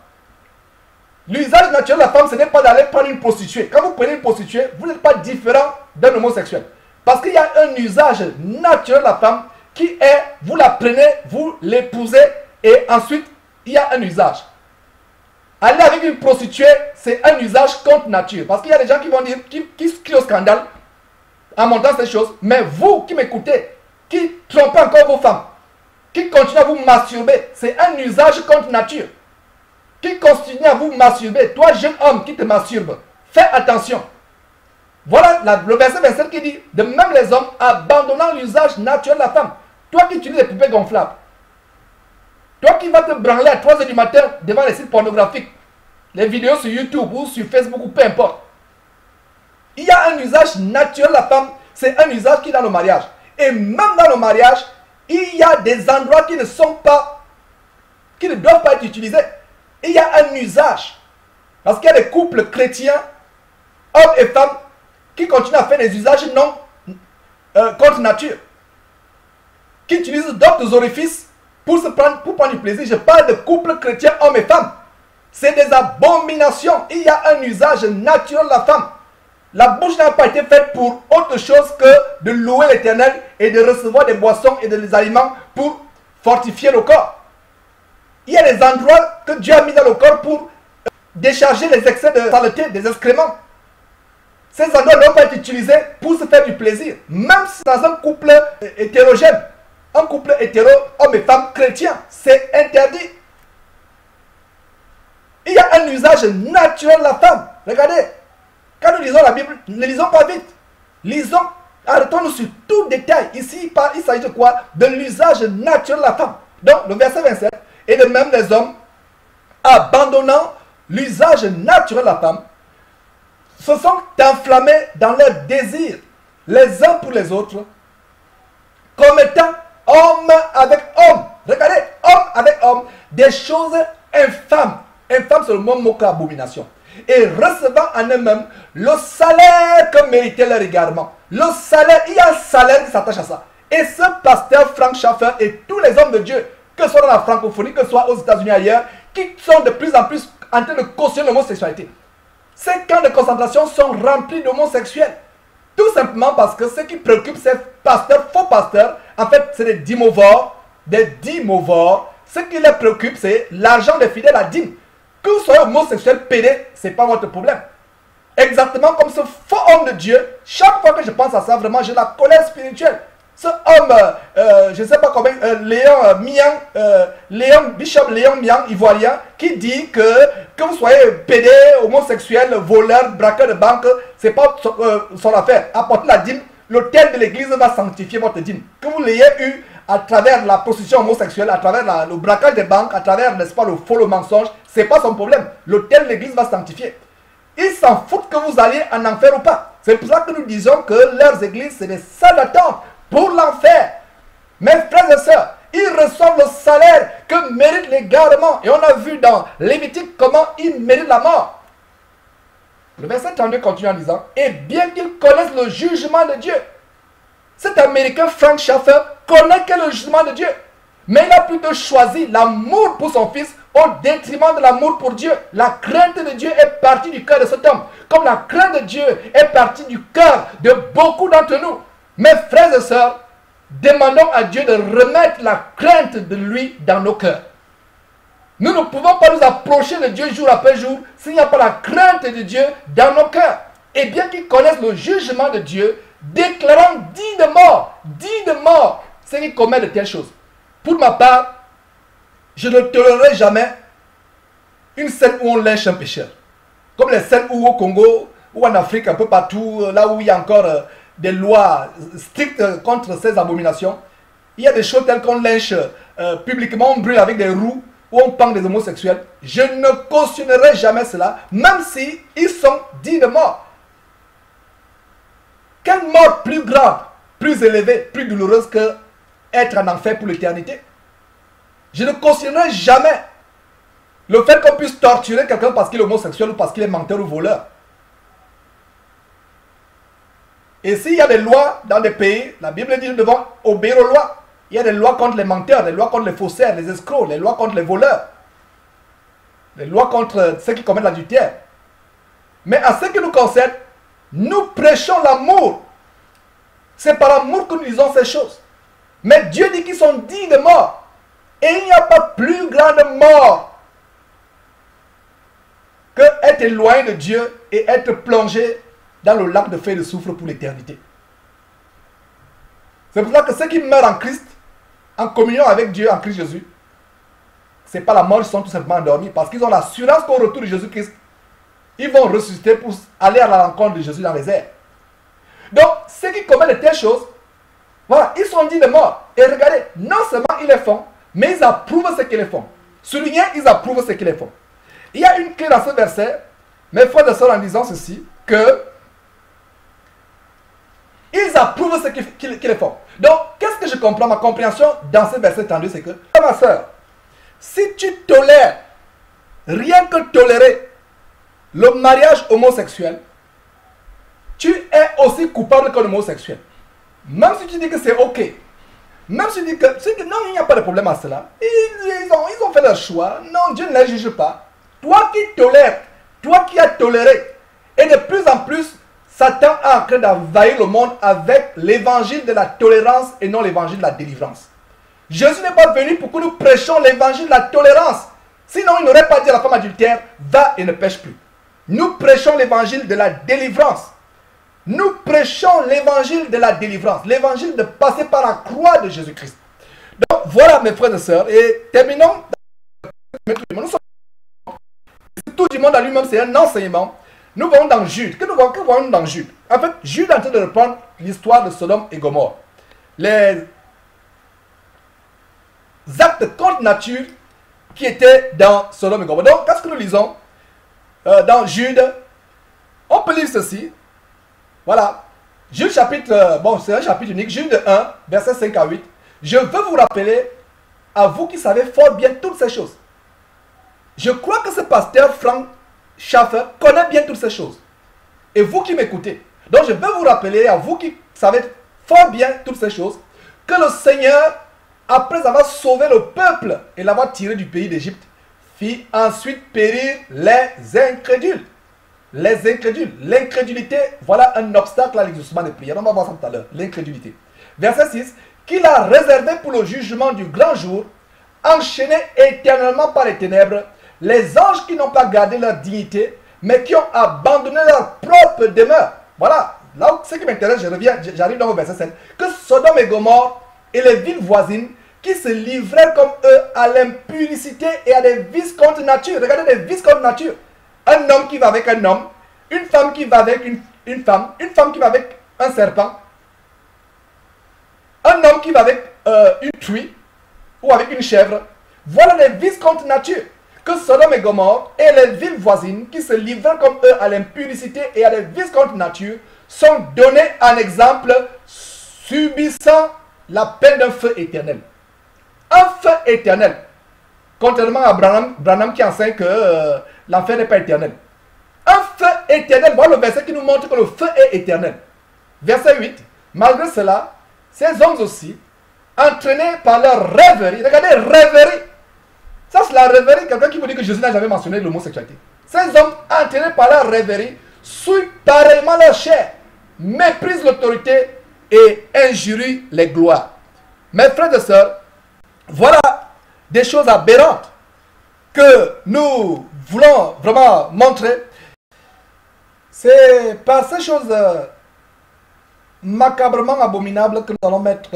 L'usage naturel de la femme, ce n'est pas d'aller prendre une prostituée. Quand vous prenez une prostituée, vous n'êtes pas différent d'un homosexuel. Parce qu'il y a un usage naturel de la femme qui est, vous la prenez, vous l'épousez, et ensuite, il y a un usage. Aller avec une prostituée, c'est un usage contre nature. Parce qu'il y a des gens qui vont dire, qui crient au scandale en montant ces choses. Mais vous qui m'écoutez, qui trompez encore vos femmes, qui continuez à vous masturber, c'est un usage contre nature. Qui continue à vous masturber, toi jeune homme qui te masturbe, fais attention. Voilà le verset 27 qui dit, de même les hommes abandonnant l'usage naturel de la femme. Toi qui utilises les poupées gonflables, toi qui vas te branler à 3 h du matin devant les sites pornographiques, les vidéos sur YouTube ou sur Facebook ou peu importe. Il y a un usage naturel de la femme, c'est un usage qui est dans le mariage. Et même dans le mariage, il y a des endroits qui ne sont pas, qui ne doivent pas être utilisés. Il y a un usage. Parce qu'il y a des couples chrétiens, hommes et femmes, qui continuent à faire des usages non contre nature. Qui utilisent d'autres orifices pour prendre du plaisir. Je parle de couples chrétiens, hommes et femmes. C'est des abominations. Il y a un usage naturel de la femme. La bouche n'a pas été faite pour autre chose que de louer l'Éternel et de recevoir des boissons et des aliments pour fortifier le corps. Il y a des endroits que Dieu a mis dans le corps pour décharger les excès de saleté, des excréments. Ces endroits ne doivent pas être utilisés pour se faire du plaisir. Même si dans un couple hétérogène, un couple hétéro, homme et femme chrétien, c'est interdit. Il y a un usage naturel de la femme. Regardez, quand nous lisons la Bible, ne lisons pas vite. Lisons, arrêtons-nous sur tout détail. Ici, il s'agit de quoi? De l'usage naturel de la femme. Donc, le verset 27, et de même les hommes, abandonnant l'usage naturel de la femme, se sont enflammés dans leur désir, les uns pour les autres, comme étant homme avec homme. Regardez, homme avec homme, des choses infâmes. Infâme, c'est le mot moka, abomination. Et recevant en eux-mêmes le salaire que méritait leur égarement. Le salaire, il y a un salaire qui s'attache à ça. Et ce pasteur Frank Schaeffer et tous les hommes de Dieu, que ce soit dans la francophonie, que ce soit aux États-Unis ailleurs, qui sont de plus en plus en train de cautionner l'homosexualité. Ces camps de concentration sont remplis d'homosexuels. Tout simplement parce que ce qui préoccupe ces pasteurs, faux pasteurs, en fait, c'est des dimovores, Ce qui les préoccupe, c'est l'argent des fidèles à dîme. Que vous soyez homosexuel, pédé, ce n'est pas votre problème. Exactement comme ce faux homme de Dieu, chaque fois que je pense à ça, vraiment, j'ai la colère spirituelle. Ce homme, je ne sais pas combien, Bishop Léon Miang, ivoirien, qui dit que vous soyez pédé, homosexuel, voleur, braqueur de banque, ce n'est pas son affaire. Apportez la dîme, l'autel de l'église va sanctifier votre dîme. Que vous l'ayez eu à travers la prostitution homosexuelle, à travers le braquage des banques, à travers, n'est-ce pas, le faux, le mensonge, ce n'est pas son problème. L'autel de l'église va sanctifier. Ils s'en foutent que vous alliez en enfer ou pas. C'est pour ça que nous disons que leurs églises, c'est des salles d'attente pour l'enfer. Mes frères et sœurs, ils reçoivent le salaire que mérite l'égarement. Et on a vu dans Lévitique comment ils méritent la mort. Le verset 32 continue en disant, et bien qu'ils connaissent le jugement de Dieu, cet Américain Frank Schaeffer connaît que le jugement de Dieu. Mais il a plutôt choisi l'amour pour son fils au détriment de l'amour pour Dieu. La crainte de Dieu est partie du cœur de cet homme. Comme la crainte de Dieu est partie du cœur de beaucoup d'entre nous. Mes frères et sœurs, demandons à Dieu de remettre la crainte de lui dans nos cœurs. Nous ne pouvons pas nous approcher de Dieu jour après jour s'il n'y a pas la crainte de Dieu dans nos cœurs. Et bien qu'ils connaissent le jugement de Dieu, déclarant dit de mort, ceux qui commettent de telles choses. Pour ma part, je ne tolérerai jamais une scène où on lynche un pécheur. Comme les scènes où au Congo, ou en Afrique, un peu partout, là où il y a encore des lois strictes contre ces abominations, il y a des choses telles qu'on lynche publiquement, on brûle avec des roues, ou on pend des homosexuels. Je ne cautionnerai jamais cela, même si ils sont dits de mort. Quelle mort plus grande, plus élevée, plus douloureuse que être en enfer pour l'éternité? Je ne cautionnerai jamais le fait qu'on puisse torturer quelqu'un parce qu'il est homosexuel ou parce qu'il est menteur ou voleur. Et s'il y a des lois dans des pays, la Bible dit que nous devons obéir aux lois. Il y a des lois contre les menteurs, des lois contre les faussaires, les escrocs, les lois contre les voleurs, les lois contre ceux qui commettent l'adultère. Mais à ce qui nous concerne, nous prêchons l'amour. C'est par amour que nous disons ces choses. Mais Dieu dit qu'ils sont dignes de mort. Et il n'y a pas plus grande mort que être éloigné de Dieu et être plongé dans le lac de feu et de soufre pour l'éternité. C'est pour ça que ceux qui meurent en Christ, en communion avec Dieu, en Christ Jésus, ce n'est pas la mort, ils sont tout simplement endormis parce qu'ils ont l'assurance qu'au retour de Jésus-Christ, ils vont ressusciter pour aller à la rencontre de Jésus dans les airs. Donc, ceux qui commettent de telles choses, voilà, ils sont dignes de mort. Et regardez, non seulement ils les font, mais ils approuvent ce qu'ils font. Soulignez, ils approuvent ce qu'ils font. Il y a une clé dans ce verset, mes frères et sœurs, en disant ceci, que ils approuvent ce qu'ils font. Donc, qu'est-ce que je comprends? Ma compréhension dans ce verset tendu, c'est que, ma sœur, si tu tolères, rien que tolérer le mariage homosexuel, tu es aussi coupable qu'un homosexuel. Même si tu dis que c'est ok, même si tu dis que non, il n'y a pas de problème à cela, ils ont fait leur choix, non, Dieu ne les juge pas. Toi qui tolères, toi qui as toléré, et de plus en plus, Satan est en train d'envahir le monde avec l'évangile de la tolérance et non l'évangile de la délivrance. Jésus n'est pas venu pour que nous prêchions l'évangile de la tolérance. Sinon, il n'aurait pas dit à la femme adultère, va et ne pêche plus. Nous prêchons l'évangile de la délivrance. Nous prêchons l'évangile de la délivrance. L'évangile de passer par la croix de Jésus-Christ. Donc, voilà mes frères et sœurs. Et terminons. Tout du monde à lui-même, c'est un enseignement. Nous voyons dans Jude. Que voyons-nous dans Jude? En fait, Jude est en train de reprendre l'histoire de Sodome et Gomorrhe. Les actes contre nature qui étaient dans Sodome et Gomorrhe. Donc, qu'est-ce que nous lisons dans Jude? On peut lire ceci. Voilà. Jude chapitre, bon, c'est un chapitre unique. Jude 1, versets 5 à 8. Je veux vous rappeler, à vous qui savez fort bien toutes ces choses. Je crois que ce pasteur Frank Schaeffer connaît bien toutes ces choses. Et vous qui m'écoutez. Donc je veux vous rappeler, à vous qui savez fort bien toutes ces choses, que le Seigneur, après avoir sauvé le peuple et l'avoir tiré du pays d'Égypte, fit ensuite périr les incrédules. Les incrédules. L'incrédulité, voilà un obstacle à l'exaucement des prières. On va voir ça tout à l'heure. L'incrédulité. Verset 6. Qu'il a réservé pour le jugement du grand jour, enchaînés éternellement par les ténèbres, les anges qui n'ont pas gardé leur dignité, mais qui ont abandonné leur propre demeure. Voilà. Là où ce qui m'intéresse, j'arrive dans le verset 7. Que Sodome et Gomorrhe et les villes voisines qui se livraient comme eux à l'impudicité et à des vices contre nature. Regardez des vices contre nature. Un homme qui va avec un homme, une femme qui va avec une femme qui va avec un serpent, un homme qui va avec une truie ou avec une chèvre. Voilà des vices contre nature. Que Sodome et Gomorrhe et les villes voisines qui se livrent comme eux à l'impudicité et à des vices contre nature sont donnés en exemple, subissant la peine d'un feu éternel. Un feu éternel. Contrairement à Branham qui enseigne que l'enfer n'est pas éternel. Un feu éternel. Voilà le verset qui nous montre que le feu est éternel. Verset 8. Malgré cela, ces hommes aussi, entraînés par leur rêverie. Regardez, rêverie. Ça, c'est la rêverie. Quelqu'un qui vous dit que Jésus n'a jamais mentionné l'homosexualité. Ces hommes, entraînés par leur rêverie, souillent pareillement leur chair, méprisent l'autorité et injurient les gloires. Mes frères et sœurs, voilà des choses aberrantes que nous voulons vraiment montrer. C'est par ces choses macabrement abominables que nous allons mettre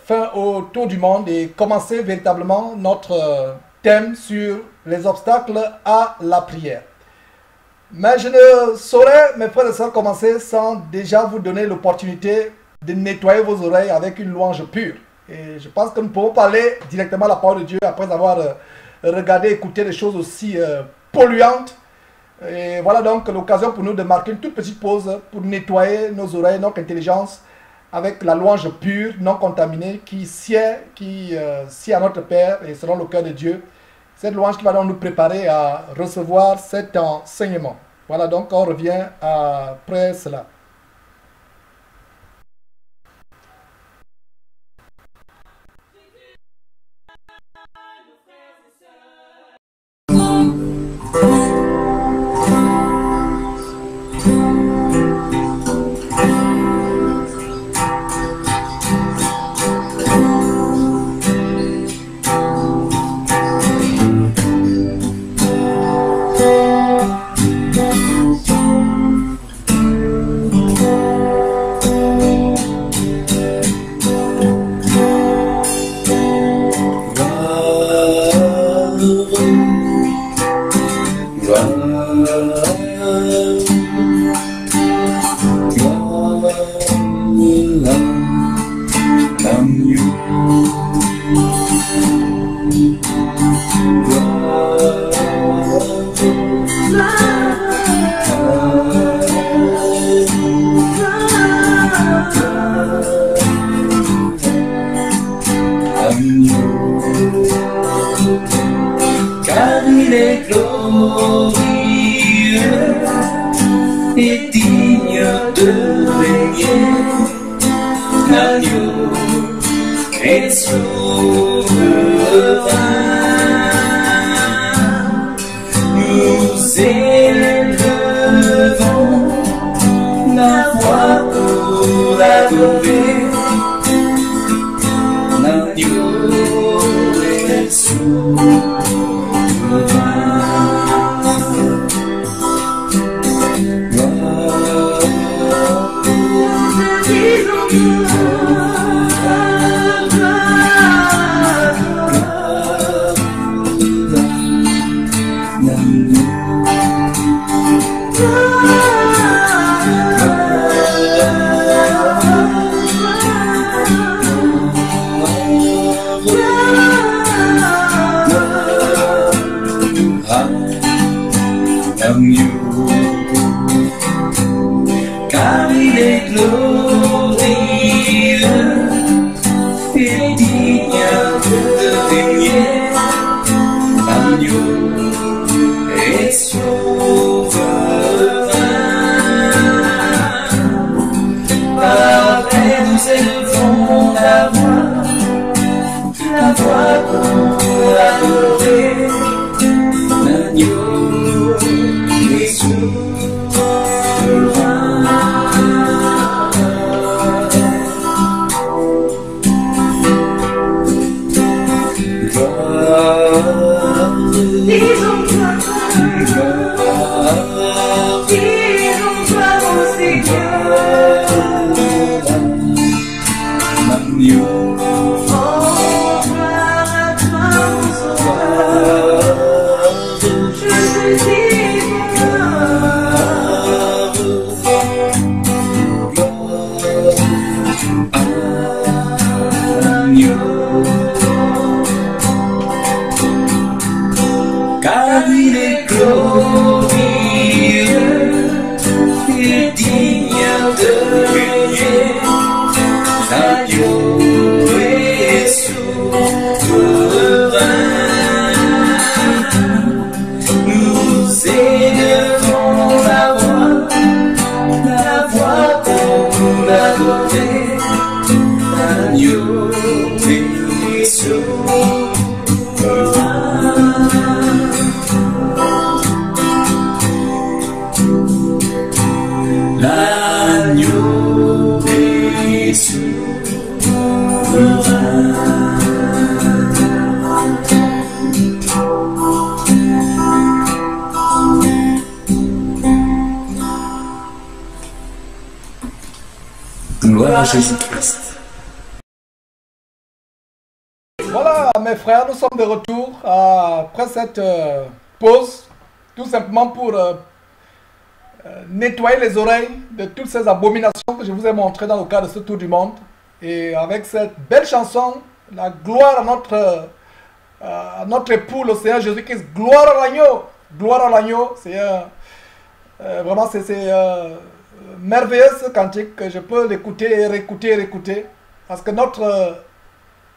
fin au tour du monde et commencer véritablement notre thème sur les obstacles à la prière. Mais je ne saurais, mes frères et sœurs, commencer sans déjà vous donner l'opportunité de nettoyer vos oreilles avec une louange pure. Et je pense que nous pouvons parler directement à la parole de Dieu après avoir regardé, écouté des choses aussi polluantes. Et voilà donc l'occasion pour nous de marquer une toute petite pause pour nettoyer nos oreilles, notre intelligence avec la louange pure, non contaminée, qui sied à notre Père et selon le cœur de Dieu. Cette louange qui va donc nous préparer à recevoir cet enseignement. Voilà donc on revient après cela. est digne de régner. L'agneau est souverain. Nous élevons la voix pour l'adorer. L'agneau est souverain. Car il est glorieux et digne de régner. L'agneau est souverain. Pareil, nous élevons la voix pour l'adorer. L'agneau est souverain. Car il est glorieux et digne de régner. L'agneau est souverain. Nous élevons la voix pour l'adorer. L'agneau est souverain. L'agneau est souverain. Gloire à Jésus-Christ. Voilà mes frères, nous sommes de retour après cette pause, tout simplement pour nettoyer les oreilles de toutes ces abominations que je vous ai montrées dans le cadre de ce tour du monde. Et avec cette belle chanson, la gloire à notre époux, le Seigneur Jésus-Christ, gloire à l'agneau, gloire à l'agneau. C'est vraiment c'est merveilleux ce cantique, que je peux l'écouter et réécouter et réécouter, parce que notre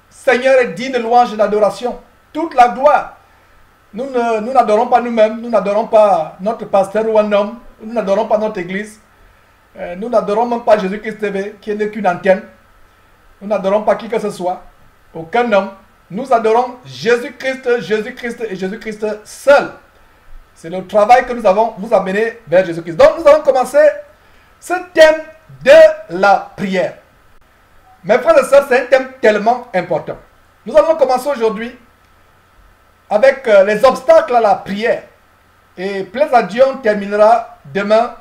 Seigneur est digne de louange et d'adoration. Toute la gloire. Nous n'adorons pas nous-mêmes, nous n'adorons pas notre pasteur ou un homme, nous n'adorons pas notre église, nous n'adorons même pas Jésus-Christ TV, qui n'est qu'une antenne. Nous n'adorons pas qui que ce soit, aucun homme. Nous adorons Jésus-Christ, Jésus-Christ et Jésus-Christ seul. C'est le travail que nous avons vous amené vers Jésus-Christ. Donc nous allons commencer ce thème de la prière. Mes frères et sœurs, c'est un thème tellement important. Nous allons commencer aujourd'hui avec les obstacles à la prière. Et plaise à Dieu, on terminera demain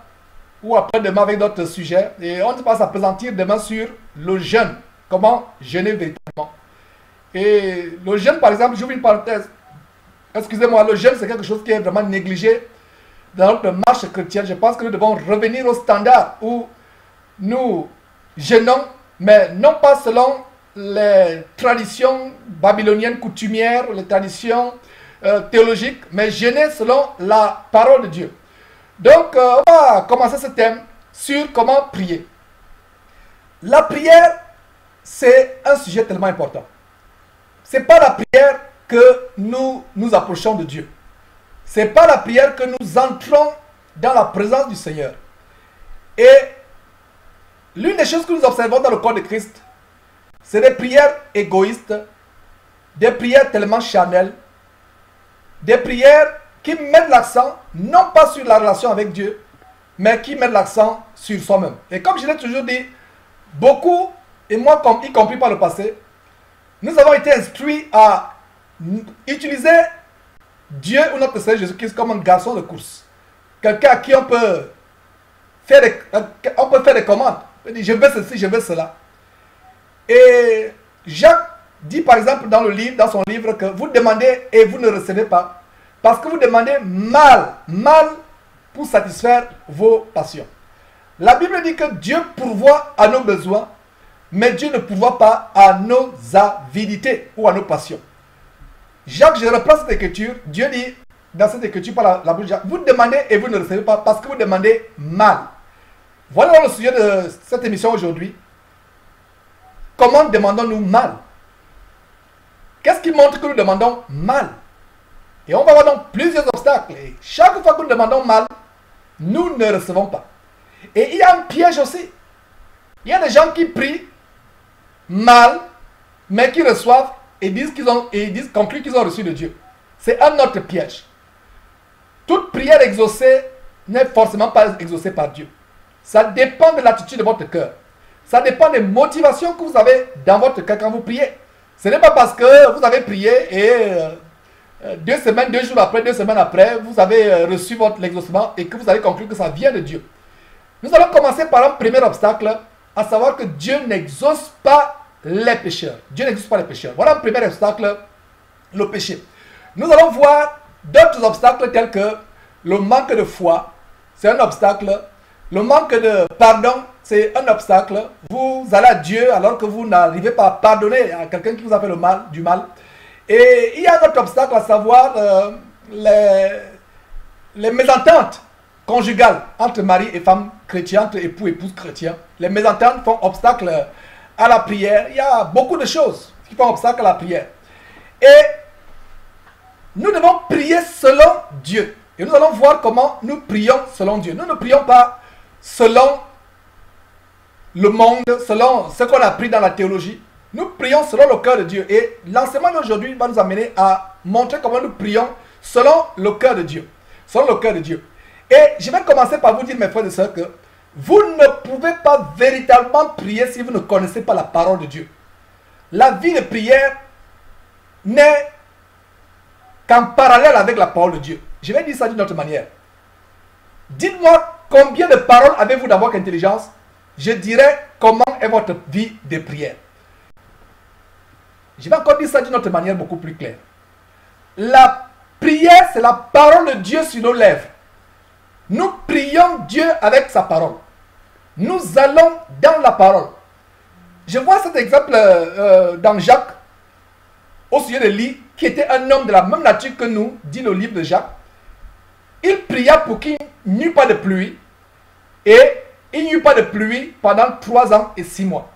ou après-demain avec d'autres sujets. Et on va s'appesantir demain sur le jeûne. Comment jeûner véritablement. Et le jeûne, par exemple, j'ouvre une parenthèse. Excusez-moi, le jeûne, c'est quelque chose qui est vraiment négligé dans notre marche chrétienne. Je pense que nous devons revenir au standard où nous jeûnons, mais non pas selon les traditions babyloniennes coutumières, les traditions théologiques, mais jeûner selon la parole de Dieu. Donc, on va commencer ce thème sur comment prier. La prière, c'est un sujet tellement important. Ce n'est pas la prière que nous nous approchons de Dieu. Ce n'est pas la prière que nous entrons dans la présence du Seigneur. Et l'une des choses que nous observons dans le corps de Christ, c'est des prières égoïstes, des prières tellement charnelles, des prières qui mettent l'accent non pas sur la relation avec Dieu, mais qui mettent l'accent sur soi-même. Et comme je l'ai toujours dit, beaucoup, et moi y compris par le passé, nous avons été instruits à utiliser Dieu ou notre Seigneur Jésus-Christ comme un garçon de course. Quelqu'un à qui on peut faire des commandes. On dit, je veux ceci, je veux cela. Et Jacques dit par exemple dans son livre que vous demandez et vous ne recevez pas parce que vous demandez mal pour satisfaire vos passions. La Bible dit que Dieu pourvoit à nos besoins, mais Dieu ne pourvoit pas à nos avidités ou à nos passions. Jacques, je reprends cette écriture, Dieu dit dans cette écriture par la bouche de Jacques, vous demandez et vous ne recevez pas parce que vous demandez mal. Voilà le sujet de cette émission aujourd'hui. Comment demandons-nous mal? Qu'est-ce qui montre que nous demandons mal? Et on va avoir donc plusieurs obstacles. Et chaque fois que nous demandons mal, nous ne recevons pas. Et il y a un piège aussi. Il y a des gens qui prient mal, mais qui reçoivent et concluent qu'ils ont reçu de Dieu. C'est un autre piège. Toute prière exaucée n'est forcément pas exaucée par Dieu. Ça dépend de l'attitude de votre cœur. Ça dépend des motivations que vous avez dans votre cœur quand vous priez. Ce n'est pas parce que vous avez prié et 2 semaines, 2 jours après, 2 semaines après, vous avez reçu votre exaucement et que vous allez conclure que ça vient de Dieu. Nous allons commencer par un premier obstacle, à savoir que Dieu n'exauce pas les pécheurs. Dieu n'exauce pas les pécheurs. Voilà un premier obstacle, le péché. Nous allons voir d'autres obstacles tels que le manque de foi, c'est un obstacle. Le manque de pardon, c'est un obstacle. Vous allez à Dieu alors que vous n'arrivez pas à pardonner à quelqu'un qui vous a fait du mal. Et il y a un autre obstacle, à savoir les mésententes conjugales entre mari et femme chrétienne, entre époux et épouse chrétiens. Les mésententes font obstacle à la prière. Il y a beaucoup de choses qui font obstacle à la prière. Et nous devons prier selon Dieu. Et nous allons voir comment nous prions selon Dieu. Nous ne prions pas selon le monde, selon ce qu'on a appris dans la théologie. Nous prions selon le cœur de Dieu. Et l'enseignement d'aujourd'hui va nous amener à montrer comment nous prions selon le cœur de Dieu. Selon le cœur de Dieu. Et je vais commencer par vous dire, mes frères et sœurs, que vous ne pouvez pas véritablement prier si vous ne connaissez pas la parole de Dieu. La vie de prière n'est qu'en parallèle avec la parole de Dieu. Je vais dire ça d'une autre manière. Dites-moi combien de paroles avez-vous dans votre intelligence? Je dirais comment est votre vie de prière. Je vais encore dire ça d'une autre manière beaucoup plus claire. La prière, c'est la parole de Dieu sur nos lèvres. Nous prions Dieu avec sa parole. Nous allons dans la parole. Je vois cet exemple dans Jacques, au sujet de Élie, qui était un homme de la même nature que nous, dit le livre de Jacques. Il pria pour qu'il n'y eût pas de pluie. Et il n'y eut pas de pluie pendant 3 ans et 6 mois.